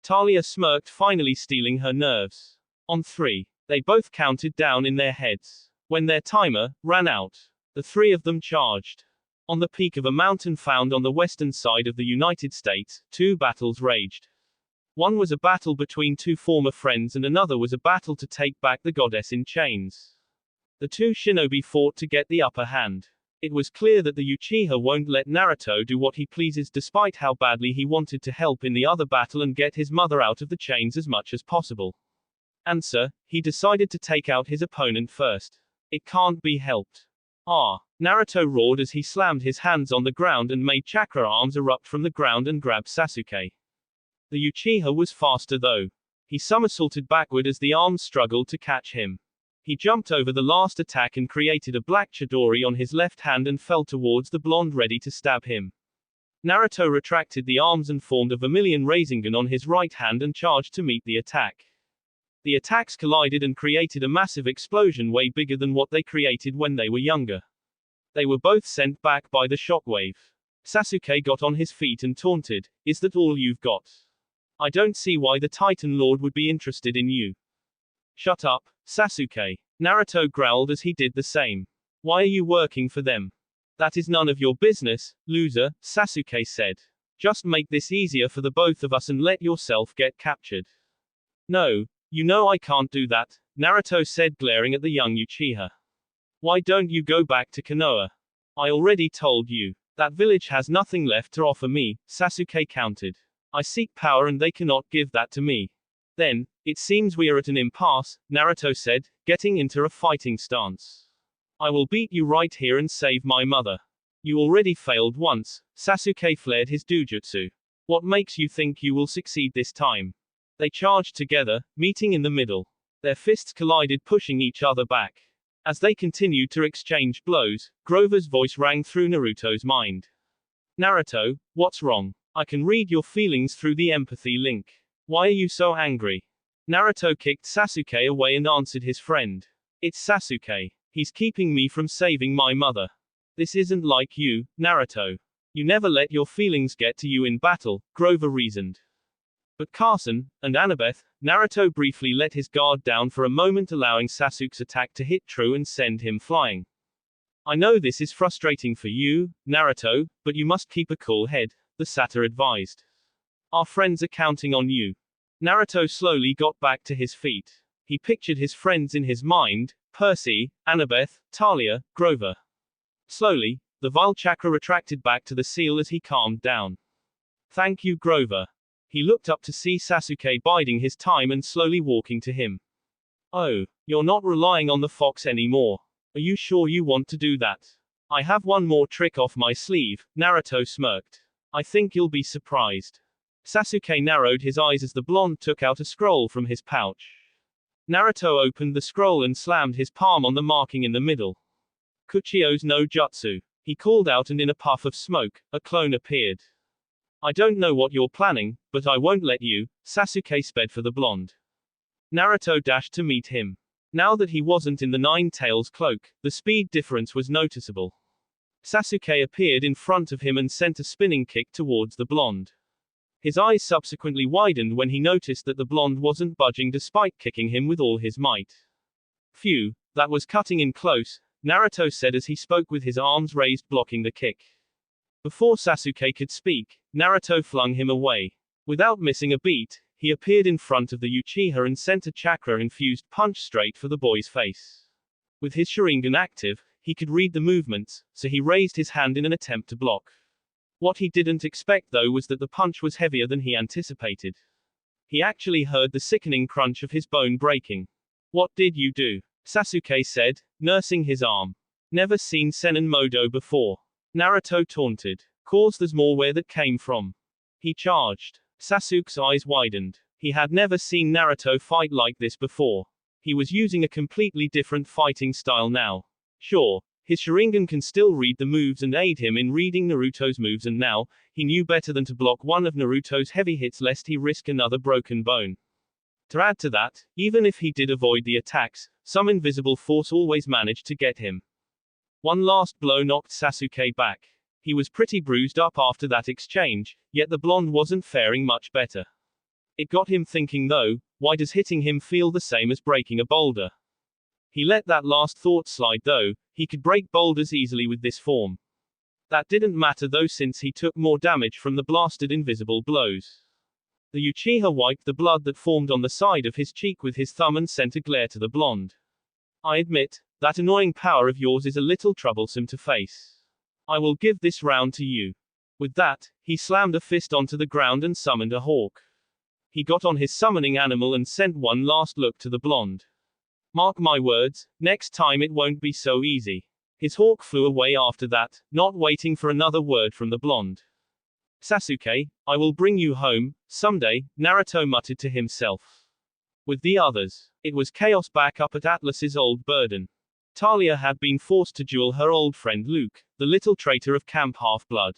Talia smirked, finally stealing her nerves. On 3. They both counted down in their heads. When their timer ran out, the 3 of them charged. On the peak of a mountain found on the western side of the United States, 2 battles raged. One was a battle between 2 former friends and another was a battle to take back the goddess in chains. The 2 shinobi fought to get the upper hand. It was clear that the Uchiha won't let Naruto do what he pleases, despite how badly he wanted to help in the other battle and get his mother out of the chains as much as possible. Answer, he decided to take out his opponent first. It can't be helped. Naruto roared as he slammed his hands on the ground and made chakra arms erupt from the ground and grabbed Sasuke. The Uchiha was faster though. He somersaulted backward as the arms struggled to catch him. He jumped over the last attack and created a black chidori on his left hand and fell towards the blonde, ready to stab him. Naruto retracted the arms and formed a vermilion Rasengan on his right hand and charged to meet the attack. The attacks collided and created a massive explosion way bigger than what they created when they were younger. They were both sent back by the shockwave. Sasuke got on his feet and taunted, "Is that all you've got? I don't see why the Titan Lord would be interested in you." Shut up, Sasuke. Naruto growled as he did the same. Why are you working for them? That is none of your business, loser, Sasuke said. Just make this easier for the both of us and let yourself get captured. No, you know I can't do that, Naruto said, glaring at the young Uchiha. Why don't you go back to Konoha? I already told you. That village has nothing left to offer me, Sasuke countered. I seek power and they cannot give that to me. Then, it seems we are at an impasse, Naruto said, getting into a fighting stance. I will beat you right here and save my mother. You already failed once, Sasuke flared his dojutsu. What makes you think you will succeed this time? They charged together, meeting in the middle. Their fists collided, pushing each other back. As they continued to exchange blows, Grover's voice rang through Naruto's mind. Naruto, what's wrong? I can read your feelings through the empathy link. Why are you so angry? Naruto kicked Sasuke away and answered his friend. It's Sasuke. He's keeping me from saving my mother. This isn't like you, Naruto. You never let your feelings get to you in battle, Grover reasoned. But Carson, and Annabeth, Naruto briefly let his guard down for a moment, allowing Sasuke's attack to hit true and send him flying. I know this is frustrating for you, Naruto, but you must keep a cool head, the satyr advised. Our friends are counting on you. Naruto slowly got back to his feet. He pictured his friends in his mind, Percy, Annabeth, Talia, Grover. Slowly, the vile chakra retracted back to the seal as he calmed down. Thank you, Grover. He looked up to see Sasuke biding his time and slowly walking to him. Oh, you're not relying on the fox anymore. Are you sure you want to do that? I have one more trick off my sleeve, Naruto smirked. I think you'll be surprised. Sasuke narrowed his eyes as the blonde took out a scroll from his pouch. Naruto opened the scroll and slammed his palm on the marking in the middle. Kuchio's no Jutsu. He called out, and in a puff of smoke, a clone appeared. I don't know what you're planning, but I won't let you. Sasuke sped for the blonde. Naruto dashed to meet him. Now that he wasn't in the Nine-Tails cloak, the speed difference was noticeable. Sasuke appeared in front of him and sent a spinning kick towards the blonde. His eyes subsequently widened when he noticed that the blonde wasn't budging despite kicking him with all his might. Phew, that was cutting in close, Naruto said as he spoke with his arms raised blocking the kick. Before Sasuke could speak, Naruto flung him away. Without missing a beat, he appeared in front of the Uchiha and sent a chakra-infused punch straight for the boy's face. With his Sharingan active, he could read the movements, so he raised his hand in an attempt to block. What he didn't expect though was that the punch was heavier than he anticipated. He actually heard the sickening crunch of his bone breaking. What did you do? Sasuke said, nursing his arm. Never seen Senin Modo before. Naruto taunted. Cause there's more where that came from. He charged. Sasuke's eyes widened. He had never seen Naruto fight like this before. He was using a completely different fighting style now. Sure, his Sharingan can still read the moves and aid him in reading Naruto's moves, and now, he knew better than to block one of Naruto's heavy hits lest he risk another broken bone. To add to that, even if he did avoid the attacks, some invisible force always managed to get him. One last blow knocked Sasuke back. He was pretty bruised up after that exchange, yet the blonde wasn't faring much better. It got him thinking though, why does hitting him feel the same as breaking a boulder? He let that last thought slide though, he could break boulders easily with this form. That didn't matter though since he took more damage from the blasted invisible blows. The Uchiha wiped the blood that formed on the side of his cheek with his thumb and sent a glare to the blonde. I admit, that annoying power of yours is a little troublesome to face. I will give this round to you. With that, he slammed a fist onto the ground and summoned a hawk. He got on his summoning animal and sent one last look to the blonde. Mark my words, next time it won't be so easy. His hawk flew away after that, not waiting for another word from the blonde. Sasuke, I will bring you home, someday, Naruto muttered to himself. With the others, it was chaos back up at Atlas's old burden. Talia had been forced to duel her old friend Luke, the little traitor of Camp Half-Blood.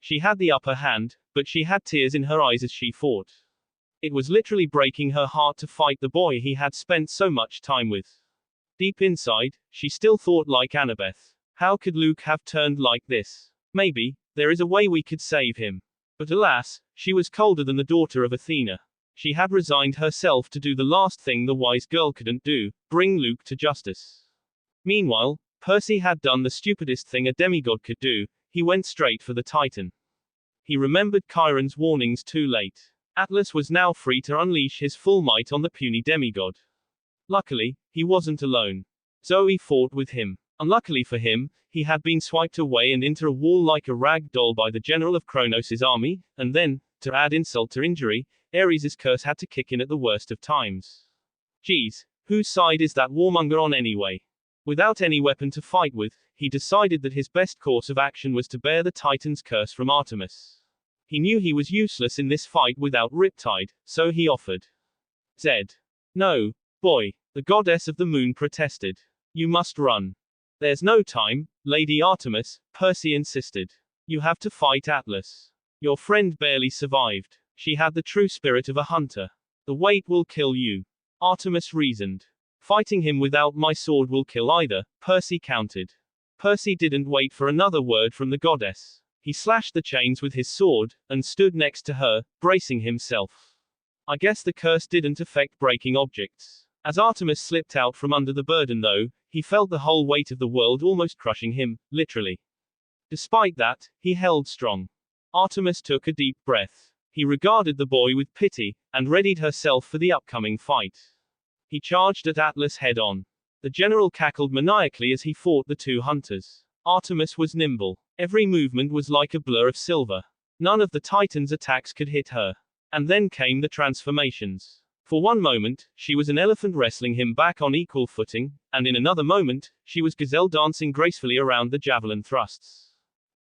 She had the upper hand, but she had tears in her eyes as she fought. It was literally breaking her heart to fight the boy he had spent so much time with. Deep inside, she still thought like Annabeth. How could Luke have turned like this? Maybe, there is a way we could save him. But alas, she was colder than the daughter of Athena. She had resigned herself to do the last thing the wise girl couldn't do, bring Luke to justice. Meanwhile, Percy had done the stupidest thing a demigod could do, he went straight for the Titan. He remembered Chiron's warnings too late. Atlas was now free to unleash his full might on the puny demigod. Luckily, he wasn't alone. Zoe fought with him. Unluckily for him, he had been swiped away and into a wall like a rag doll by the general of Kronos' army, and then, to add insult to injury, Ares' curse had to kick in at the worst of times. Geez, whose side is that warmonger on anyway? Without any weapon to fight with, he decided that his best course of action was to bear the Titan's curse from Artemis. He knew he was useless in this fight without Riptide, so he offered. Zed. No, boy, the goddess of the moon protested. You must run. There's no time, Lady Artemis, Percy insisted. You have to fight Atlas. Your friend barely survived. She had the true spirit of a hunter. The weight will kill you. Artemis reasoned. Fighting him without my sword will kill either, Percy countered. Percy didn't wait for another word from the goddess. He slashed the chains with his sword, and stood next to her, bracing himself. I guess the curse didn't affect breaking objects. As Artemis slipped out from under the burden though, he felt the whole weight of the world almost crushing him, literally. Despite that, he held strong. Artemis took a deep breath. He regarded the boy with pity, and readied herself for the upcoming fight. He charged at Atlas head-on. The general cackled maniacally as he fought the two hunters. Artemis was nimble. Every movement was like a blur of silver. None of the Titan's attacks could hit her. And then came the transformations. For one moment, she was an elephant wrestling him back on equal footing, and in another moment, she was gazelle dancing gracefully around the javelin thrusts.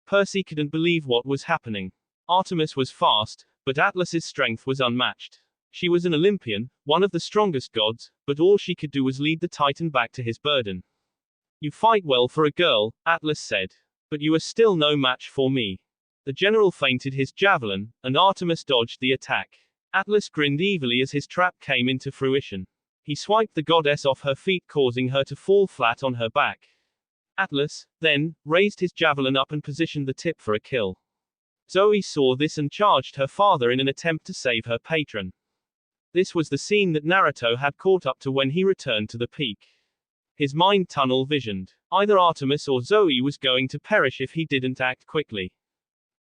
Percy couldn't believe what was happening. Artemis was fast, but Atlas's strength was unmatched. She was an Olympian, one of the strongest gods, but all she could do was lead the Titan back to his burden. You fight well for a girl, Atlas said. But you are still no match for me. The general feinted his javelin, and Artemis dodged the attack. Atlas grinned evilly as his trap came into fruition. He swiped the goddess off her feet, causing her to fall flat on her back. Atlas, then, raised his javelin up and positioned the tip for a kill. Zoe saw this and charged her father in an attempt to save her patron. This was the scene that Naruto had caught up to when he returned to the peak. His mind tunnel visioned. Either Artemis or Zoe was going to perish if he didn't act quickly.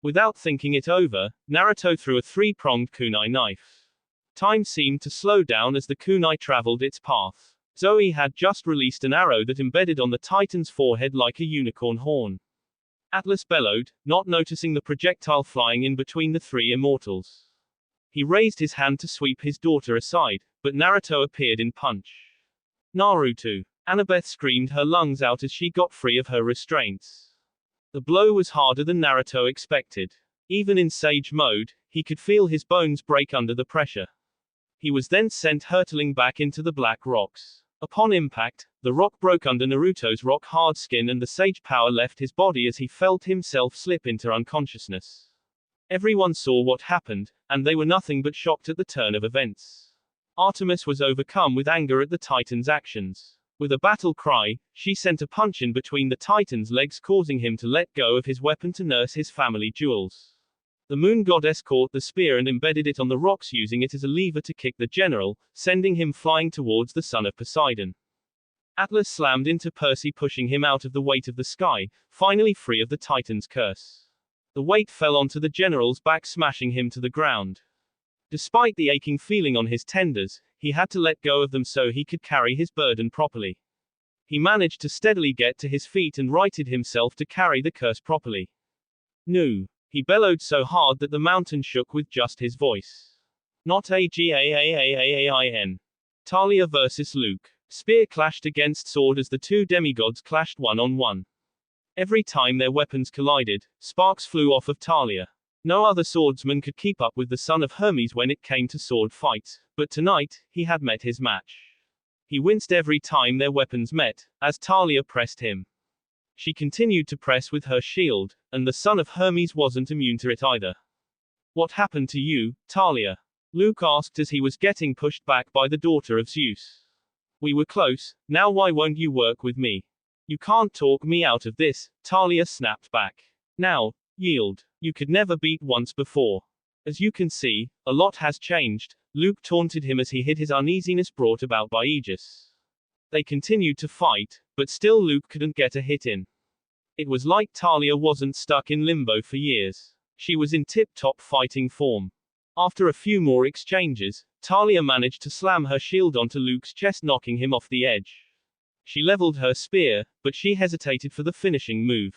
Without thinking it over, Naruto threw a three-pronged kunai knife. Time seemed to slow down as the kunai traveled its path. Zoe had just released an arrow that embedded on the Titan's forehead like a unicorn horn. Atlas bellowed, not noticing the projectile flying in between the three immortals. He raised his hand to sweep his daughter aside, but Naruto appeared in punch. Naruto. Annabeth screamed her lungs out as she got free of her restraints. The blow was harder than Naruto expected. Even in Sage mode, he could feel his bones break under the pressure. He was then sent hurtling back into the black rocks. Upon impact, the rock broke under Naruto's rock-hard skin and the Sage power left his body as he felt himself slip into unconsciousness. Everyone saw what happened, and they were nothing but shocked at the turn of events. Artemis was overcome with anger at the Titan's actions. With a battle cry, she sent a punch in between the Titan's legs, causing him to let go of his weapon to nurse his family jewels. The moon goddess caught the spear and embedded it on the rocks, using it as a lever to kick the general, sending him flying towards the son of Poseidon. Atlas slammed into Percy, pushing him out of the weight of the sky, finally free of the Titan's curse. The weight fell onto the general's back, smashing him to the ground. Despite the aching feeling on his tendons, he had to let go of them so he could carry his burden properly. He managed to steadily get to his feet and righted himself to carry the curse properly. No. He bellowed so hard that the mountain shook with just his voice. Not Agaaaain. Talia versus Luke. Spear clashed against sword as the two demigods clashed one-on-one. Every time their weapons collided, sparks flew off of Talia. No other swordsman could keep up with the son of Hermes when it came to sword fights, but tonight, he had met his match. He winced every time their weapons met, as Talia pressed him. She continued to press with her shield, and the son of Hermes wasn't immune to it either. What happened to you, Talia? Luke asked as he was getting pushed back by the daughter of Zeus. We were close, now why won't you work with me? You can't talk me out of this, Talia snapped back. Now, yield. You could never beat once before. As you can see, a lot has changed, Luke taunted him as he hid his uneasiness brought about by Aegis. They continued to fight, but still Luke couldn't get a hit in. It was like Talia wasn't stuck in limbo for years. She was in tip-top fighting form. After a few more exchanges, Talia managed to slam her shield onto Luke's chest, knocking him off the edge. She leveled her spear, but she hesitated for the finishing move.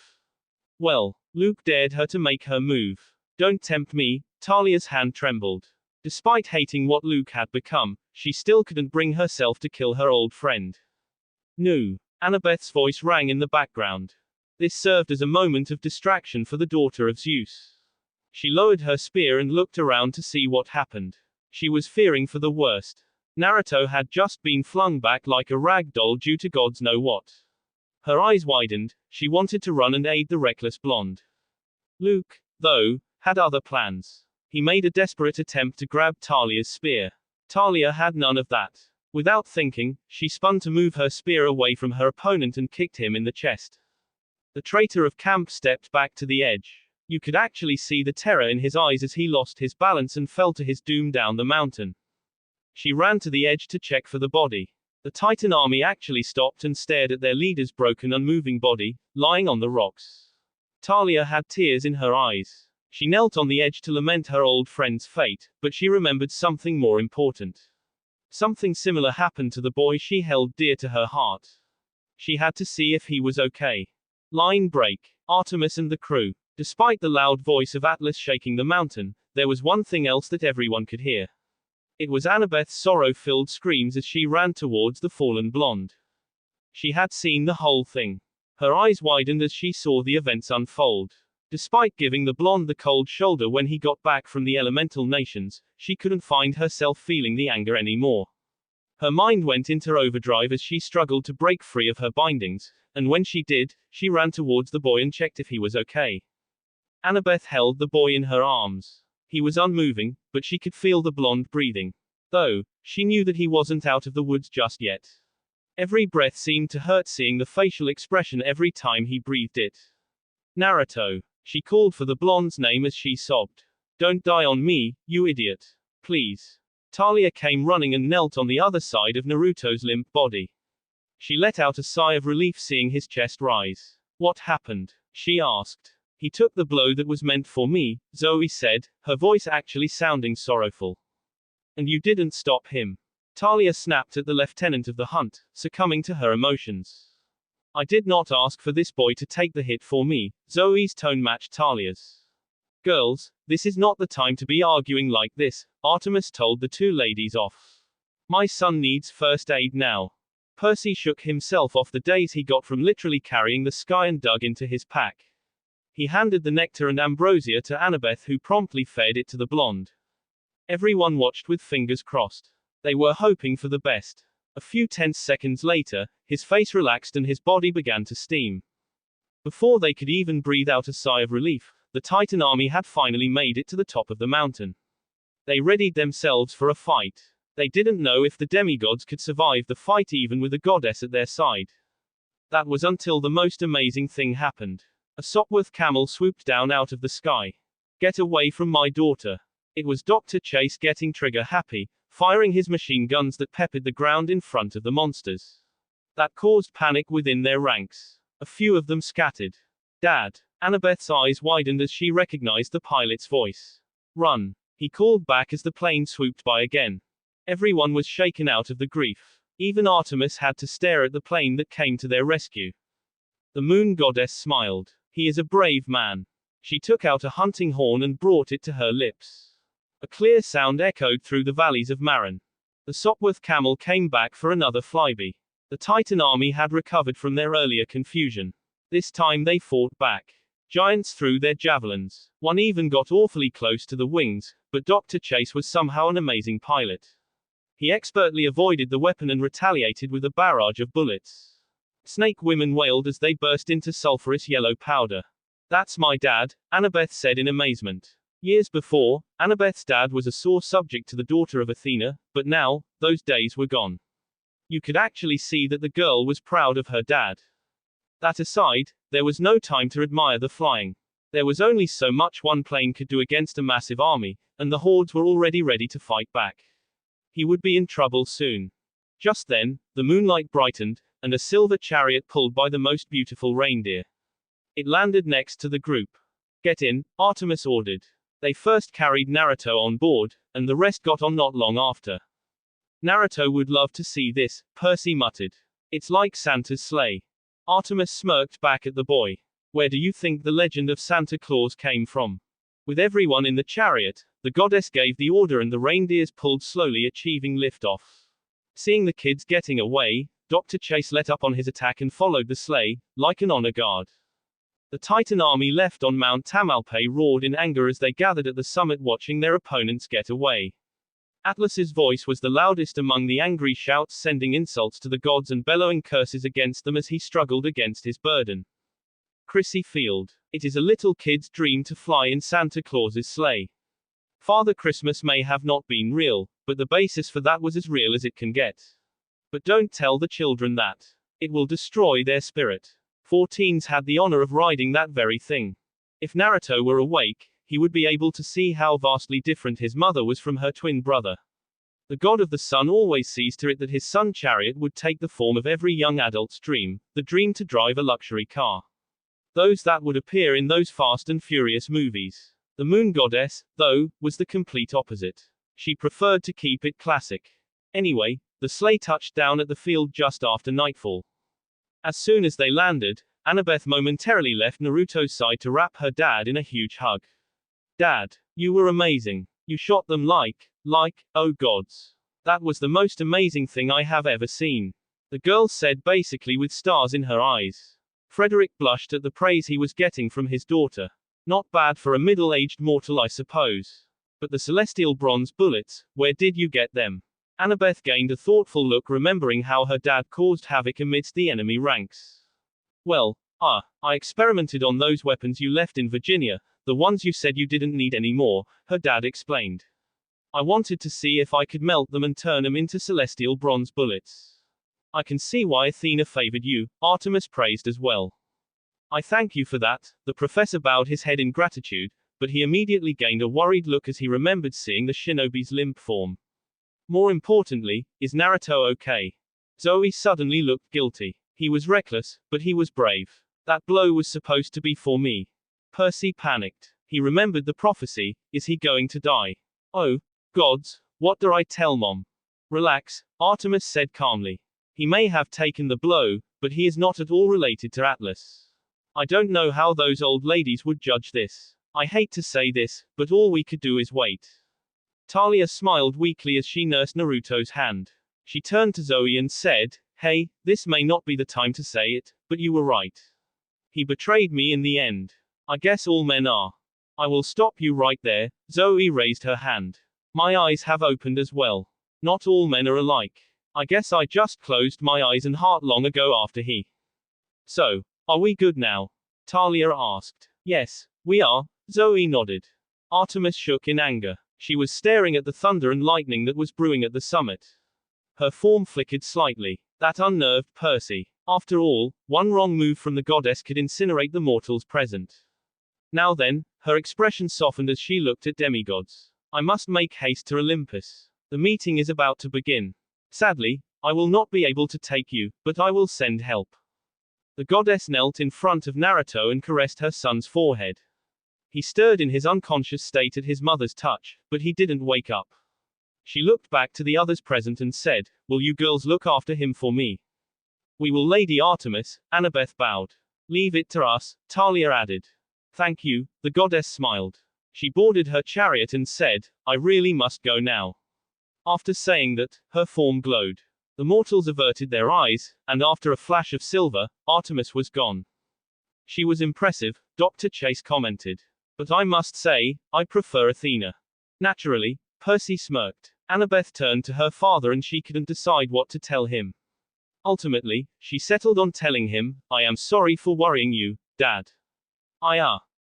Well, Luke dared her to make her move. Don't tempt me, Talia's hand trembled. Despite hating what Luke had become, she still couldn't bring herself to kill her old friend. No. Annabeth's voice rang in the background. This served as a moment of distraction for the daughter of Zeus. She lowered her spear and looked around to see what happened. She was fearing for the worst. Naruto had just been flung back like a rag doll due to gods know what. Her eyes widened, she wanted to run and aid the reckless blonde. Luke, though, had other plans. He made a desperate attempt to grab Talia's spear. Talia had none of that. Without thinking, she spun to move her spear away from her opponent and kicked him in the chest. The traitor of camp stepped back to the edge. You could actually see the terror in his eyes as he lost his balance and fell to his doom down the mountain. She ran to the edge to check for the body. The Titan army actually stopped and stared at their leader's broken, unmoving body, lying on the rocks. Talia had tears in her eyes. She knelt on the edge to lament her old friend's fate, but she remembered something more important. Something similar happened to the boy she held dear to her heart. She had to see if he was okay. Line break. Artemis and the crew. Despite the loud voice of Atlas shaking the mountain, there was one thing else that everyone could hear. It was Annabeth's sorrow-filled screams as she ran towards the fallen blonde. She had seen the whole thing. Her eyes widened as she saw the events unfold. Despite giving the blonde the cold shoulder when he got back from the elemental nations, she couldn't find herself feeling the anger anymore. Her mind went into overdrive as she struggled to break free of her bindings, and when she did, she ran towards the boy and checked if he was okay. Annabeth held the boy in her arms. He was unmoving, but she could feel the blonde breathing. Though, she knew that he wasn't out of the woods just yet. Every breath seemed to hurt, seeing the facial expression every time he breathed it. Naruto. She called for the blonde's name as she sobbed. Don't die on me, you idiot. Please. Talia came running and knelt on the other side of Naruto's limp body. She let out a sigh of relief seeing his chest rise. What happened? She asked. He took the blow that was meant for me, Zoe said, her voice actually sounding sorrowful. And you didn't stop him. Talia snapped at the lieutenant of the hunt, succumbing to her emotions. I did not ask for this boy to take the hit for me. Zoe's tone matched Talia's. Girls, this is not the time to be arguing like this, Artemis told the two ladies off. My son needs first aid now. Percy shook himself off the days he got from literally carrying the sky and dug into his pack. He handed the nectar and ambrosia to Annabeth, who promptly fed it to the blonde. Everyone watched with fingers crossed. They were hoping for the best. A few tense seconds later, his face relaxed and his body began to steam. Before they could even breathe out a sigh of relief, the Titan army had finally made it to the top of the mountain. They readied themselves for a fight. They didn't know if the demigods could survive the fight even with a goddess at their side. That was until the most amazing thing happened. A Sopwith camel swooped down out of the sky. Get away from my daughter. It was Dr. Chase getting trigger happy, firing his machine guns that peppered the ground in front of the monsters. That caused panic within their ranks. A few of them scattered. Dad. Annabeth's eyes widened as she recognized the pilot's voice. Run. He called back as the plane swooped by again. Everyone was shaken out of the grief. Even Artemis had to stare at the plane that came to their rescue. The moon goddess smiled. He is a brave man. She took out a hunting horn and brought it to her lips. A clear sound echoed through the valleys of Marin. The Sopwith camel came back for another flyby. The Titan army had recovered from their earlier confusion. This time they fought back. Giants threw their javelins. One even got awfully close to the wings, but Dr. Chase was somehow an amazing pilot. He expertly avoided the weapon and retaliated with a barrage of bullets. Snake women wailed as they burst into sulphurous yellow powder. That's my dad, Annabeth said in amazement. Years before, Annabeth's dad was a sore subject to the daughter of Athena, but now, those days were gone. You could actually see that the girl was proud of her dad. That aside, there was no time to admire the flying. There was only so much one plane could do against a massive army, and the hordes were already ready to fight back. He would be in trouble soon. Just then, the moonlight brightened, and a silver chariot pulled by the most beautiful reindeer. It landed next to the group. Get in, Artemis ordered. They first carried Naruto on board, and the rest got on not long after. Naruto would love to see this, Percy muttered. It's like Santa's sleigh. Artemis smirked back at the boy. Where do you think the legend of Santa Claus came from? With everyone in the chariot, the goddess gave the order and the reindeers pulled slowly, achieving liftoff. Seeing the kids getting away, Dr. Chase let up on his attack and followed the sleigh, like an honor guard. The Titan army left on Mount Tamalpay roared in anger as they gathered at the summit watching their opponents get away. Atlas's voice was the loudest among the angry shouts, sending insults to the gods and bellowing curses against them as he struggled against his burden. Chrissy Field. It is a little kid's dream to fly in Santa Claus's sleigh. Father Christmas may have not been real, but the basis for that was as real as it can get. But don't tell the children that. It will destroy their spirit. 14s had the honor of riding that very thing. If Naruto were awake, he would be able to see how vastly different his mother was from her twin brother. The god of the sun always sees to it that his sun chariot would take the form of every young adult's dream, the dream to drive a luxury car. Those that would appear in those Fast and Furious movies. The moon goddess, though, was the complete opposite. She preferred to keep it classic. Anyway, the sleigh touched down at the field just after nightfall. As soon as they landed, Annabeth momentarily left Naruto's side to wrap her dad in a huge hug. Dad, you were amazing. You shot them like, oh gods. That was the most amazing thing I have ever seen. The girl said, basically with stars in her eyes. Frederick blushed at the praise he was getting from his daughter. Not bad for a middle-aged mortal, I suppose. But the celestial bronze bullets, where did you get them? Annabeth gained a thoughtful look, remembering how her dad caused havoc amidst the enemy ranks. Well, I experimented on those weapons you left in Virginia, the ones you said you didn't need anymore, her dad explained. I wanted to see if I could melt them and turn them into celestial bronze bullets. I can see why Athena favored you, Artemis praised as well. I thank you for that. The professor bowed his head in gratitude, but he immediately gained a worried look as he remembered seeing the shinobi's limp form. More importantly, is Naruto okay? Zoe suddenly looked guilty. He was reckless, but he was brave. That blow was supposed to be for me. Percy panicked. He remembered the prophecy. Is he going to die? Oh, gods, what do I tell Mom? Relax, Artemis said calmly. He may have taken the blow, but he is not at all related to Atlas. I don't know how those old ladies would judge this. I hate to say this, but all we could do is wait. Talia smiled weakly as she nursed Naruto's hand. She turned to Zoe and said, hey, this may not be the time to say it, but you were right. He betrayed me in the end. I guess all men are. I will stop you right there. Zoe raised her hand. My eyes have opened as well. Not all men are alike. I guess I just closed my eyes and heart long ago after he. So, are we good now? Talia asked. Yes, we are, Zoe nodded. Artemis shook in anger. She was staring at the thunder and lightning that was brewing at the summit. Her form flickered slightly. That unnerved Percy. After all, one wrong move from the goddess could incinerate the mortals present. Now then, her expression softened as she looked at demigods. I must make haste to Olympus. The meeting is about to begin. Sadly, I will not be able to take you, but I will send help. The goddess knelt in front of Naruto and caressed her son's forehead. He stirred in his unconscious state at his mother's touch, but he didn't wake up. She looked back to the others present and said, will you girls look after him for me? We will, Lady Artemis, Annabeth bowed. Leave it to us, Talia added. Thank you, the goddess smiled. She boarded her chariot and said, I really must go now. After saying that, her form glowed. The mortals averted their eyes, and after a flash of silver, Artemis was gone. She was impressive, Dr. Chase commented. But I must say, I prefer Athena. Naturally, Percy smirked. Annabeth turned to her father and she couldn't decide what to tell him. Ultimately, she settled on telling him, I am sorry for worrying you, Dad.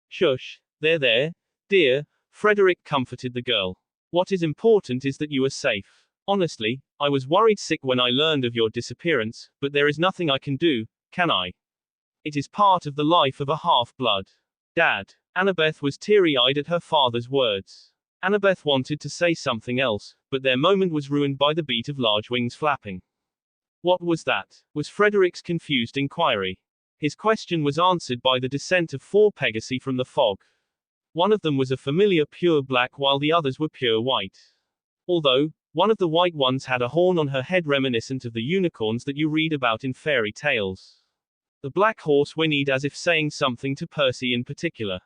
Shush, there, dear, Frederick comforted the girl. What is important is that you are safe. Honestly, I was worried sick when I learned of your disappearance, but there is nothing I can do, can I? It is part of the life of a half-blood. Dad. Annabeth was teary-eyed at her father's words. Annabeth wanted to say something else, but their moment was ruined by the beat of large wings flapping. What was that? Was Frederick's confused inquiry. His question was answered by the descent of 4 Pegasi from the fog. One of them was a familiar pure black while the others were pure white. Although, one of the white ones had a horn on her head reminiscent of the unicorns that you read about in fairy tales. The black horse whinnied as if saying something to Percy in particular.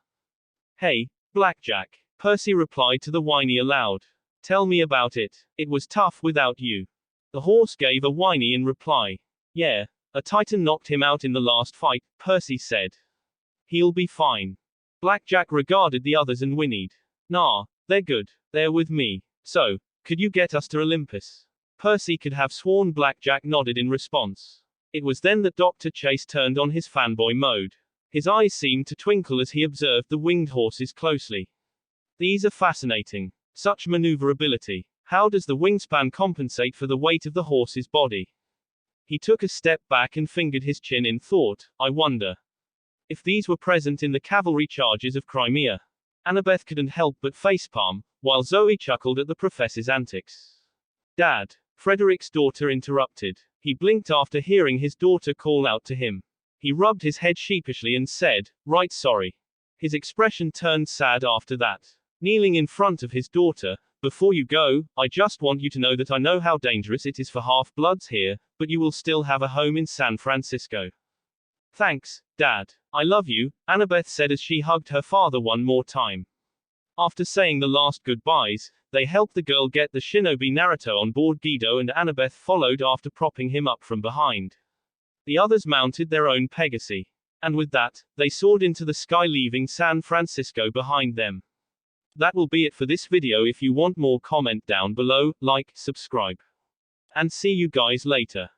Hey, Blackjack, Percy replied to the whiny aloud. Tell me about it. It was tough without you. The horse gave a whiny in reply. Yeah, a titan knocked him out in the last fight, Percy said. He'll be fine. Blackjack regarded the others and whinnied. Nah, they're good. They're with me. So, could you get us to Olympus? Percy could have sworn Blackjack nodded in response. It was then that Dr. Chase turned on his fanboy mode. His eyes seemed to twinkle as he observed the winged horses closely. These are fascinating. Such maneuverability. How does the wingspan compensate for the weight of the horse's body? He took a step back and fingered his chin in thought. I wonder if these were present in the cavalry charges of Crimea. Annabeth couldn't help but facepalm, while Zoe chuckled at the professor's antics. Dad, Frederick's daughter interrupted. He blinked after hearing his daughter call out to him. He rubbed his head sheepishly and said, right sorry. His expression turned sad after that. Kneeling in front of his daughter, before you go, I just want you to know that I know how dangerous it is for half-bloods here, but you will still have a home in San Francisco. Thanks, Dad. I love you, Annabeth said as she hugged her father one more time. After saying the last goodbyes, they helped the girl get the shinobi Naruto on board Guido and Annabeth followed after propping him up from behind. The others mounted their own Pegasi. And with that, they soared into the sky leaving San Francisco behind them. That will be it for this video. If you want more, comment down below, like, subscribe. And see you guys later.